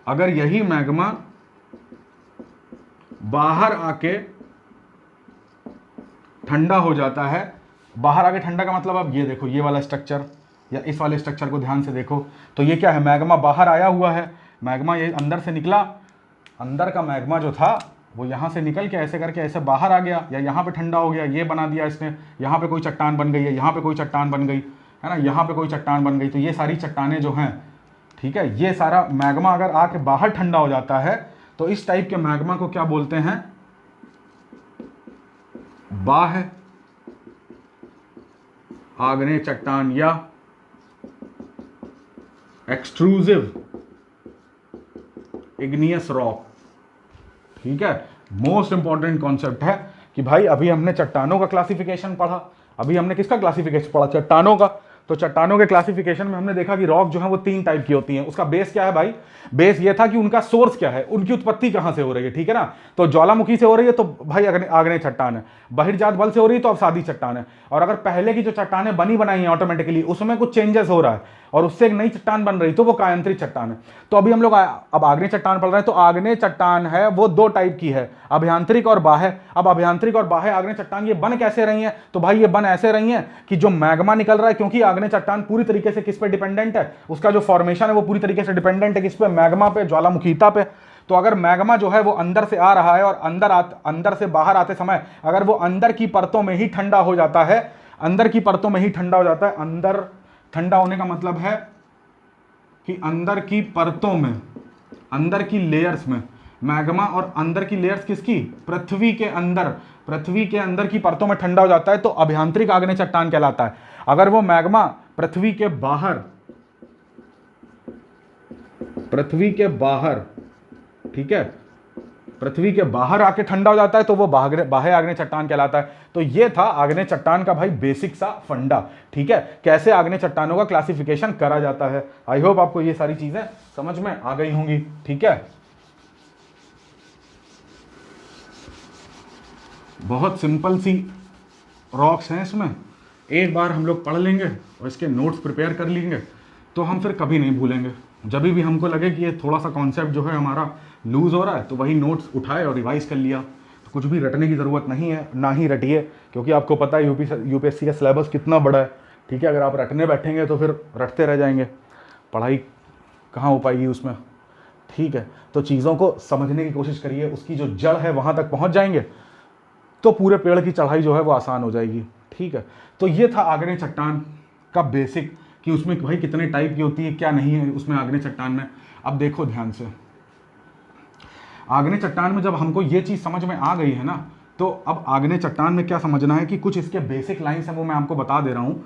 अगर यही मैग्मा बाहर आके ठंडा हो जाता है, बाहर आके ठंडा का मतलब अब ये देखो, ये वाला स्ट्रक्चर या इस वाले स्ट्रक्चर को ध्यान से देखो, तो ये क्या है, मैग्मा बाहर आया हुआ है, मैग्मा ये अंदर से निकला, अंदर का मैग्मा जो था वो यहाँ से निकल के ऐसे करके ऐसे बाहर आ गया, या यहाँ पे ठंडा हो गया, ये बना दिया इसने, यहाँ पे कोई चट्टान बन गई है, यहाँ पे कोई चट्टान बन गई है ना, यहाँ पे कोई चट्टान बन गई। तो ये सारी चट्टानें जो हैं, ठीक है, ये सारा मैग्मा अगर आके बाहर ठंडा हो जाता है तो इस टाइप के मैग्मा को क्या बोलते हैं, बाह्य आग्नेय चट्टान या एक्सट्रूसिव इग्नियस रॉक। ठीक है, मोस्ट इंपॉर्टेंट कॉन्सेप्ट है कि भाई अभी हमने चट्टानों का क्लासिफिकेशन पढ़ा, अभी हमने किसका क्लासिफिकेशन पढ़ा, चट्टानों का। तो चट्टानों के क्लासिफिकेशन में हमने देखा कि रॉक जो है वो 3 टाइप की होती हैं। उसका बेस क्या है भाई, बेस ये था कि उनका सोर्स क्या है, उनकी उत्पत्ति कहां से हो रही है, ठीक है ना। तो ज्वालामुखी से हो रही है तो भाई आग्नेय चट्टान है, बहिर्जात बल से हो रही है तो अवसादी चट्टान है। और अगर पहले की जो चट्टानें बनी बनाई हैं ऑटोमेटिकली उसमें कुछ चेंजेस हो रहा है और उससे एक नई चट्टान बन रही तो वो कायांतरित चट्टान है। तो अभी हम लोग अब आग्नेय चट्टान पढ़ रहे हैं। तो आग्नेय चट्टान है वो 2 टाइप की है, अभ्यांतरिक और बाह्य। अब अभ्यांतरिक और बाह्य आग्नेय चट्टान ये बन कैसे रही है, तो भाई ये बन ऐसे रही है कि जो मैग्मा निकल रहा है, क्योंकि आग्नेय चट्टान पूरी तरीके से किस पे डिपेंडेंट है, उसका जो फॉर्मेशन है वो पूरी तरीके से डिपेंडेंट है किस पे, मैग्मा पे, ज्वालामुखीता पे। तो अगर मैग्मा जो है वो अंदर से आ रहा है और अंदर से बाहर आते समय अगर वो अंदर की परतों में ही ठंडा हो जाता है, अंदर की परतों में ही ठंडा हो जाता है, अंदर ठंडा होने का मतलब है कि अंदर की परतों में, अंदर की लेयर्स में मैग्मा, और अंदर की लेयर्स किसकी, पृथ्वी के अंदर, पृथ्वी के अंदर की परतों में ठंडा हो जाता है तो अभ्यांतरिक आग्नेय चट्टान कहलाता है। अगर वो मैग्मा पृथ्वी के बाहर, पृथ्वी के बाहर, ठीक है, पृथ्वी के बाहर आके ठंडा हो जाता है तो वो बाह्य आग्नेय चट्टान कहलाता है। तो ये था आग्नेय चट्टान का भाई बेसिक सा फंडा। ठीक है, कैसे आग्नेय चट्टानों का क्लासिफिकेशन करा जाता है। आई होप आपको ये सारी चीजें समझ में आ गई होंगी। ठीक है, बहुत सिंपल सी रॉक्स हैं इसमें, एक बार हम लोग पढ़ लेंगे और इसके नोट्स प्रिपेयर कर लेंगे तो हम फिर कभी नहीं भूलेंगे। जब भी हमको लगे कि ये थोड़ा सा कॉन्सेप्ट जो है हमारा लूज हो रहा है तो वही नोट्स उठाए और रिवाइज कर लिया। तो कुछ भी रटने की ज़रूरत नहीं है, ना ही रटिए, क्योंकि आपको पता है यूपीएससी का सिलेबस कितना बड़ा है। ठीक है, अगर आप रटने बैठेंगे तो फिर रटते रह जाएंगे, पढ़ाई कहाँ हो पाएगी उसमें। ठीक है, तो चीज़ों को समझने की कोशिश करिए, उसकी जो जड़ है वहाँ तक पहुँच जाएंगे तो पूरे पेड़ की चढ़ाई जो है वो आसान हो जाएगी। ठीक है, तो ये था आग्नेय चट्टान का बेसिक कि उसमें भाई कितने टाइप की होती है, क्या नहीं है उसमें आग्नेय चट्टान में। अब देखो ध्यान से, आग्नेय चट्टान में जब हमको ये चीज़ समझ में आ गई है ना, तो अब आग्नेय चट्टान में क्या समझना है कि कुछ इसके बेसिक लाइन्स हैं वो मैं आपको बता दे रहा हूँ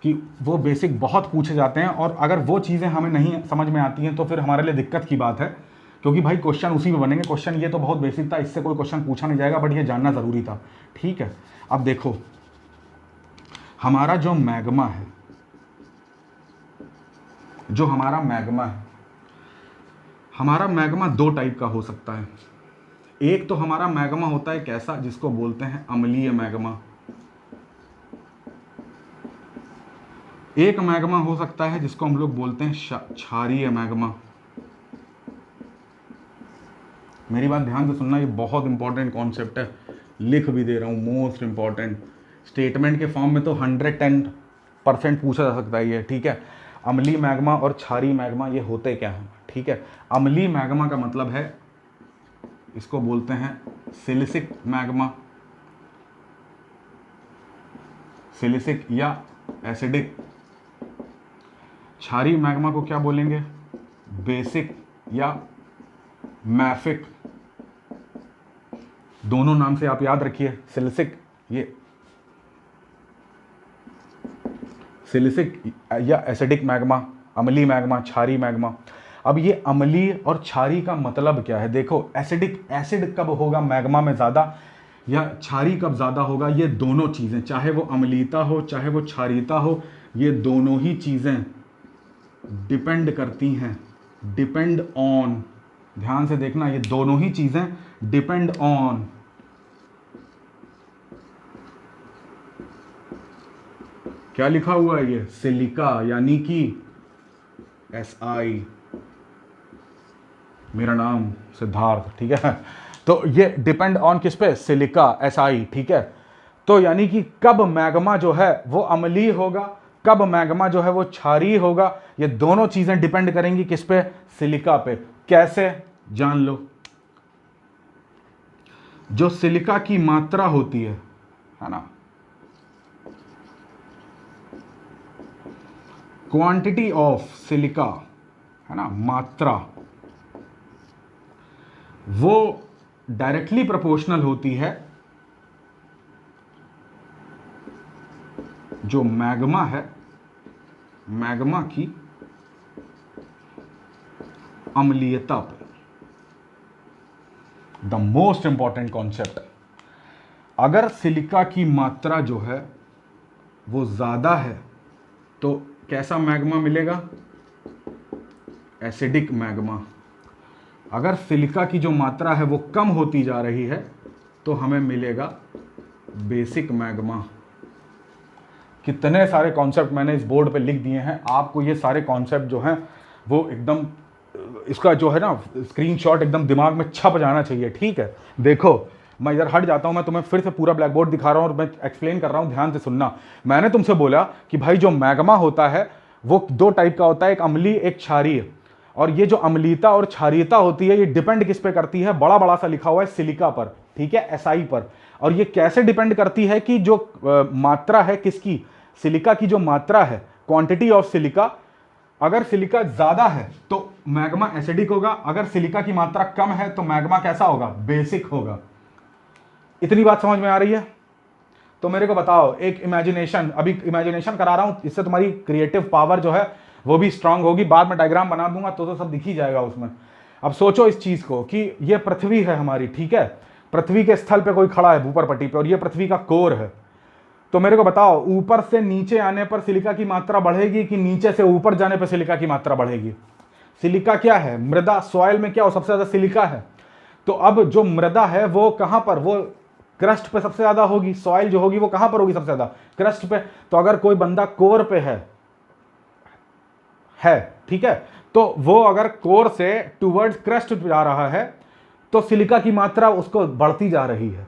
कि वो बेसिक बहुत पूछे जाते हैं, और अगर वो चीज़ें हमें नहीं समझ में आती हैं तो फिर हमारे लिए दिक्कत की बात है, क्योंकि भाई क्वेश्चन उसी में बनेंगे। क्वेश्चन ये तो बहुत बेसिक था, इससे कोई क्वेश्चन पूछा नहीं जाएगा, बट ये जानना ज़रूरी था। ठीक है, अब देखो हमारा जो मैग्मा है, जो हमारा मैग्मा है, हमारा मैग्मा 2 टाइप का हो सकता है। एक तो हमारा मैग्मा होता है कैसा, जिसको बोलते हैं अम्लीय मैग्मा। एक मैग्मा हो सकता है जिसको हम लोग बोलते हैं क्षारीय मैग्मा। मेरी बात ध्यान से सुनना, ये बहुत इंपॉर्टेंट कॉन्सेप्ट है, लिख भी दे रहा हूँ, मोस्ट इंपॉर्टेंट। स्टेटमेंट के फॉर्म में तो 110% पूछा जा सकता है ये। ठीक है, अम्लीय मैग्मा और क्षारीय मैग्मा ये होते क्या हैं। ठीक है, अम्लीय मैग्मा का मतलब है, इसको बोलते हैं सिलिसिक मैग्मा, सिलिसिक या एसिडिक। क्षारीय मैग्मा को क्या बोलेंगे, बेसिक या मैफिक। दोनों नाम से आप याद रखिए, सिलिसिक, ये सिलिसिक या एसिडिक मैग्मा, अम्लीय मैग्मा, क्षारीय मैग्मा। अब ये अम्लीय और क्षारीय का मतलब क्या है, देखो एसिडिक, एसिड कब होगा मैग्मा में ज़्यादा या क्षारीय कब ज़्यादा होगा, ये दोनों चीज़ें, चाहे वो अम्लीयता हो चाहे वो क्षारीयता हो, ये दोनों ही चीज़ें डिपेंड करती हैं, डिपेंड ऑन, ध्यान से देखना, ये दोनों ही चीज़ें डिपेंड ऑन क्या लिखा हुआ है, ये सिलिका, यानी कि SI। मेरा नाम सिद्धार्थ। ठीक है, तो ये डिपेंड ऑन किस पे, सिलिका, SI। ठीक है, तो यानी कि कब मैग्मा जो है वो अम्लीय होगा, कब मैग्मा जो है वो क्षारीय होगा, ये दोनों चीजें डिपेंड करेंगी किस पे, सिलिका पे। कैसे, जान लो। जो सिलिका की मात्रा होती है ना, क्वांटिटी ऑफ सिलिका, है ना, मात्रा, वो डायरेक्टली प्रोपोर्शनल होती है जो मैग्मा है, मैग्मा की अम्लीयता पे। द मोस्ट इंपॉर्टेंट कॉन्सेप्ट, अगर सिलिका की मात्रा जो है वो ज़्यादा है तो कैसा मैग्मा मिलेगा? Acidic magma. अगर सिलिका की जो मात्रा है वो कम होती जा रही है तो हमें मिलेगा बेसिक मैग्मा। कितने सारे कॉन्सेप्ट मैंने इस बोर्ड पे लिख दिए हैं, आपको ये सारे कॉन्सेप्ट जो हैं वो एकदम इसका जो है ना स्क्रीनशॉट एकदम दिमाग में छप जाना चाहिए, ठीक है। देखो मैं इधर हट जाता हूं, मैं तुम्हें फिर से पूरा ब्लैक बोर्ड दिखा रहा हूं और मैं एक्सप्लेन कर रहा हूं, ध्यान से सुनना। मैंने तुमसे बोला कि भाई जो मैग्मा होता है वो दो टाइप का होता है, एक अम्लीय एक क्षारीय। और ये जो अम्लीयता और क्षारीयता होती है ये डिपेंड किस पे करती है? बड़ा बड़ा सा लिखा हुआ है सिलिका पर, ठीक है, एसआई पर। और ये कैसे डिपेंड करती है कि जो मात्रा है किसकी, सिलिका की जो मात्रा है, क्वांटिटी ऑफ सिलिका, अगर सिलिका ज्यादा है तो मैग्मा एसिडिक होगा, अगर सिलिका की मात्रा कम है तो मैग्मा कैसा होगा? बेसिक होगा। इतनी बात समझ में आ रही है? तो मेरे को बताओ, एक इमेजिनेशन, अभी इमेजिनेशन करा रहा हूं, इससे तुम्हारी क्रिएटिव पावर जो है वो भी स्ट्रांग होगी। बाद में डायग्राम बना दूंगा तो सब दिख ही जाएगा उसमें। अब सोचो इस चीज को कि ये पृथ्वी है हमारी, ठीक है, पृथ्वी के स्थल पे कोई खड़ा है ऊपर पट्टी पे और ये पृथ्वी का कोर है। तो मेरे को बताओ, ऊपर से नीचे आने पर सिलिका की मात्रा बढ़ेगी कि नीचे से ऊपर जाने पर सिलिका की मात्रा बढ़ेगी? सिलिका क्या है? मृदा, सॉइल में क्या हो सबसे ज्यादा सिलिका है। तो अब जो मृदा है वो कहां पर, वो क्रस्ट पे सबसे ज्यादा होगी। सॉइल जो होगी वो कहां पर होगी सबसे ज्यादा? क्रस्ट पे। तो अगर कोई बंदा कोर पे है, ठीक है, तो वो अगर कोर से टुवर्ड्स क्रस्ट जा रहा है तो सिलिका की मात्रा उसको बढ़ती जा रही है।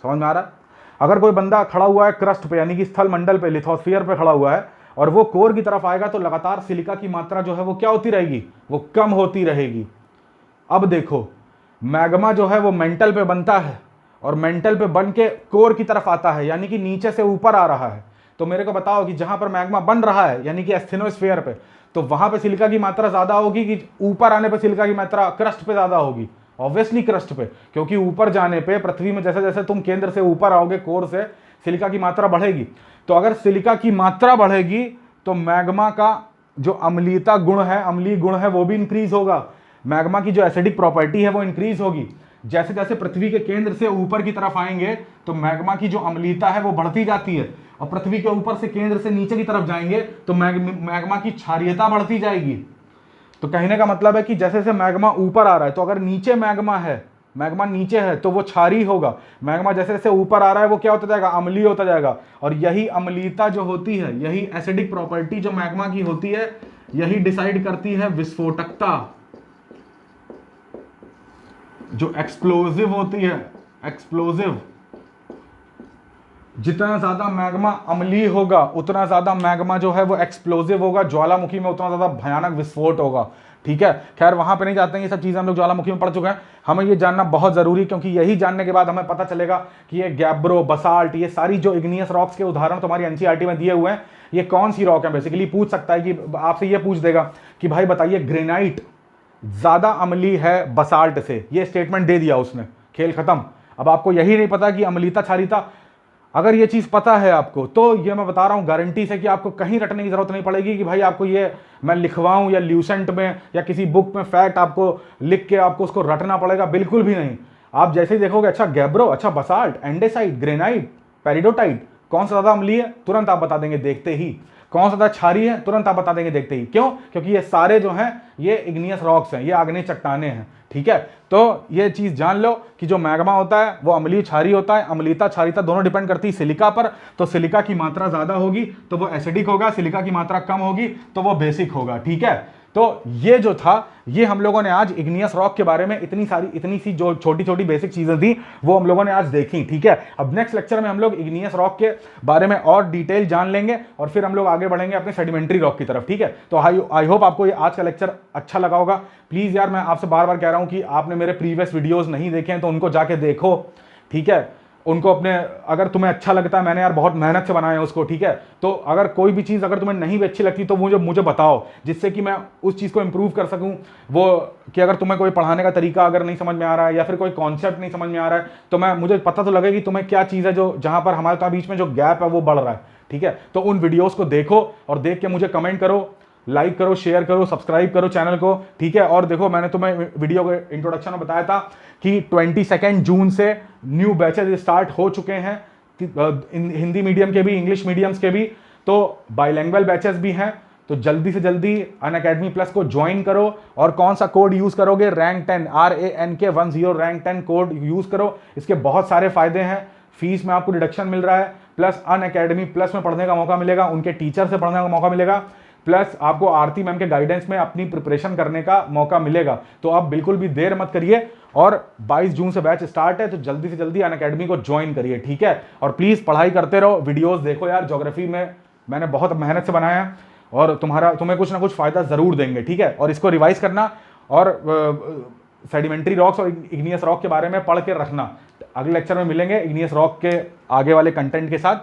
समझ में आ रहा है? अगर कोई बंदा खड़ा हुआ है क्रस्ट पे यानी कि स्थल मंडल पे, लिथोस्फीयर पे खड़ा हुआ है और वो कोर की तरफ आएगा तो लगातार सिलिका की मात्रा जो है वो क्या होती रहेगी? वो कम होती रहेगी। अब देखो, मैग्मा जो है वो मेंटल पे बनता है और मेंटल पे बन के कोर की तरफ आता है, यानी कि नीचे से ऊपर आ रहा है। तो मेरे को बताओ कि जहां पर मैग्मा बन रहा है यानी कि एस्थेनोस्फीयर पे, तो वहां पे सिलिका की मात्रा ज्यादा होगी कि ऊपर आने पे सिलिका की मात्रा क्रस्ट पे ज्यादा होगी? ऑब्वियसली क्रस्ट पे, क्योंकि ऊपर जाने पे पृथ्वी में जैसे जैसे तुम केंद्र से ऊपर आओगे कोर से, सिलिका की मात्रा बढ़ेगी। तो अगर सिलिका की मात्रा बढ़ेगी तो मैग्मा का जो अम्लीयता गुण है, अम्लीय गुण है, वो भी इंक्रीज होगा। मैग्मा की जो एसिडिक प्रॉपर्टी है वो इंक्रीज होगी। जैसे जैसे पृथ्वी के केंद्र से ऊपर की तरफ आएंगे तो मैग्मा की जो अम्लीयता है वो बढ़ती जाती है, और पृथ्वी के ऊपर से केंद्र से नीचे की तरफ जाएंगे तो मैग्मा की क्षारीयता बढ़ती जाएगी। तो कहने का मतलब है कि जैसे जैसे मैग्मा ऊपर आ रहा है, तो अगर नीचे मैग्मा है, मैग्मा नीचे है तो वो क्षारीय होगा। मैग्मा जैसे जैसे ऊपर आ रहा है वो क्या होता जाएगा? अम्लीय होता जाएगा। और यही अम्लीयता जो होती है, यही एसिडिक प्रॉपर्टी जो मैग्मा की होती है, यही डिसाइड करती है विस्फोटकता, जो एक्सप्लोजिव होती है। एक्सप्लोजिव, जितना ज्यादा मैग्मा अम्लीय होगा उतना ज्यादा मैग्मा जो है वो एक्सप्लोजिव होगा, ज्वालामुखी में उतना ज्यादा भयानक विस्फोट होगा, ठीक है। खैर वहां पे नहीं जाते हैं, ये सब चीजें हम लोग ज्वालामुखी में पढ़ चुके हैं। हमें ये जानना बहुत जरूरी, क्योंकि यही जानने के बाद हमें पता चलेगा कि ये गैब्रो, बसाल्ट, ये सारी जो इग्नियस रॉक्स के उदाहरण तुम्हारी एनसीईआरटी में दिए हुए हैं, ये कौन सी रॉक है? बेसिकली पूछ सकता है कि आपसे ये पूछ देगा कि भाई बताइए ग्रेनाइट ज्यादा अम्लीय है बसाल्ट से, ये स्टेटमेंट दे दिया उसने, खेल खत्म। अब आपको यही नहीं पता कि अम्लीयता क्षारीयता, अगर ये चीज पता है आपको तो ये मैं बता रहा हूं गारंटी से कि आपको कहीं रटने की जरूरत नहीं पड़ेगी कि भाई आपको ये मैं लिखवाऊं या ल्यूसेंट में या किसी बुक में फैक्ट आपको लिख के आपको उसको रटना पड़ेगा, बिल्कुल भी नहीं। आप जैसे ही देखोगे अच्छा गैब्रो, अच्छा बसाल्ट, एंडेसाइट, ग्रेनाइट, पेरिडोटाइट, कौन सा ज्यादा अम्लीय है तुरंत आप बता देंगे देखते ही, कौन सा ज्यादा क्षारीय है तुरंत आप बता देंगे देखते ही। क्यों? क्योंकि ये सारे जो हैं ये इग्नियस रॉक्स हैं, ये आग्नेय चट्टाने हैं, ठीक है। तो ये चीज जान लो कि जो मैग्मा होता है वो अम्लीय क्षारीय होता है। अम्लीयता क्षारीयता दोनों डिपेंड करती है सिलिका पर। तो सिलिका की मात्रा ज्यादा होगी तो वो एसिडिक होगा, सिलिका की मात्रा कम होगी तो वो बेसिक होगा, ठीक है। तो ये जो था, ये हम लोगों ने आज इग्नियस रॉक के बारे में इतनी सी जो छोटी छोटी बेसिक चीजें थी वो हम लोगों ने आज देखी, ठीक है। अब नेक्स्ट लेक्चर में हम लोग इग्नियस रॉक के बारे में और डिटेल जान लेंगे और फिर हम लोग आगे बढ़ेंगे अपने सेडिमेंट्री रॉक की तरफ, ठीक है। तो आई होप आपको ये आज का लेक्चर अच्छा लगा होगा। प्लीज यार मैं आपसे बार बार कह रहा हूं कि आपने मेरे प्रीवियस वीडियोज नहीं देखे हैं तो उनको जाके देखो, ठीक है। उनको अपने, अगर तुम्हें अच्छा लगता है, मैंने यार बहुत मेहनत से बनाया है उसको, ठीक है। तो अगर कोई भी चीज़ अगर तुम्हें नहीं भी अच्छी लगती तो मुझे बताओ, जिससे कि मैं उस चीज़ को इंप्रूव कर सकूं। वो कि अगर तुम्हें कोई पढ़ाने का तरीका अगर नहीं समझ में आ रहा है या फिर कोई कॉन्सेप्ट नहीं समझ में आ रहा है तो मुझे पता तो लगे कि तुम्हें क्या चीज़ है जो जहाँ पर हमारे बीच में जो गैप है वो बढ़ रहा है, ठीक है, तो उन वीडियोस को देखो और देख के मुझे कमेंट करो, लाइक करो, शेयर करो, सब्सक्राइब करो चैनल को, ठीक है। और देखो, मैंने तुम्हें वीडियो के इंट्रोडक्शन में बताया था कि 22 जून से न्यू बैचेस स्टार्ट हो चुके हैं, हिंदी मीडियम के भी, इंग्लिश मीडियम्स के भी, तो बाइलैंग्वेज बैचेस भी हैं। तो जल्दी से जल्दी अनअकैडमी प्लस को ज्वाइन करो। और कौन सा कोड यूज करोगे? Rank 10, RANK10 rank 10 code use करो। इसके बहुत सारे फायदे हैं, फीस में आपको डिडक्शन मिल रहा है, प्लस अनअकैडमी प्लस में पढ़ने का मौका मिलेगा, उनके टीचर से पढ़ने का मौका मिलेगा, प्लस आपको आरती मैम के गाइडेंस में अपनी प्रिपरेशन करने का मौका मिलेगा। तो आप बिल्कुल भी देर मत करिए, और 22 जून से बैच स्टार्ट है, तो जल्दी से जल्दी अनअकैडमी को ज्वाइन करिए, ठीक है। और प्लीज पढ़ाई करते रहो, वीडियोस देखो यार, ज्योग्राफी में मैंने बहुत मेहनत से बनाया है और तुम्हें कुछ ना कुछ फायदा जरूर देंगे, ठीक है। और इसको रिवाइज करना और सेडिमेंट्री रॉक्स और इग्नियस रॉक के बारे में पढ़ के रखना। अगले लेक्चर में मिलेंगे इग्नियस रॉक के आगे वाले कंटेंट के साथ,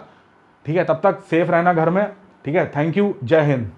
ठीक है। तब तक सेफ रहना घर में, ठीक है। थैंक यू, जय हिंद।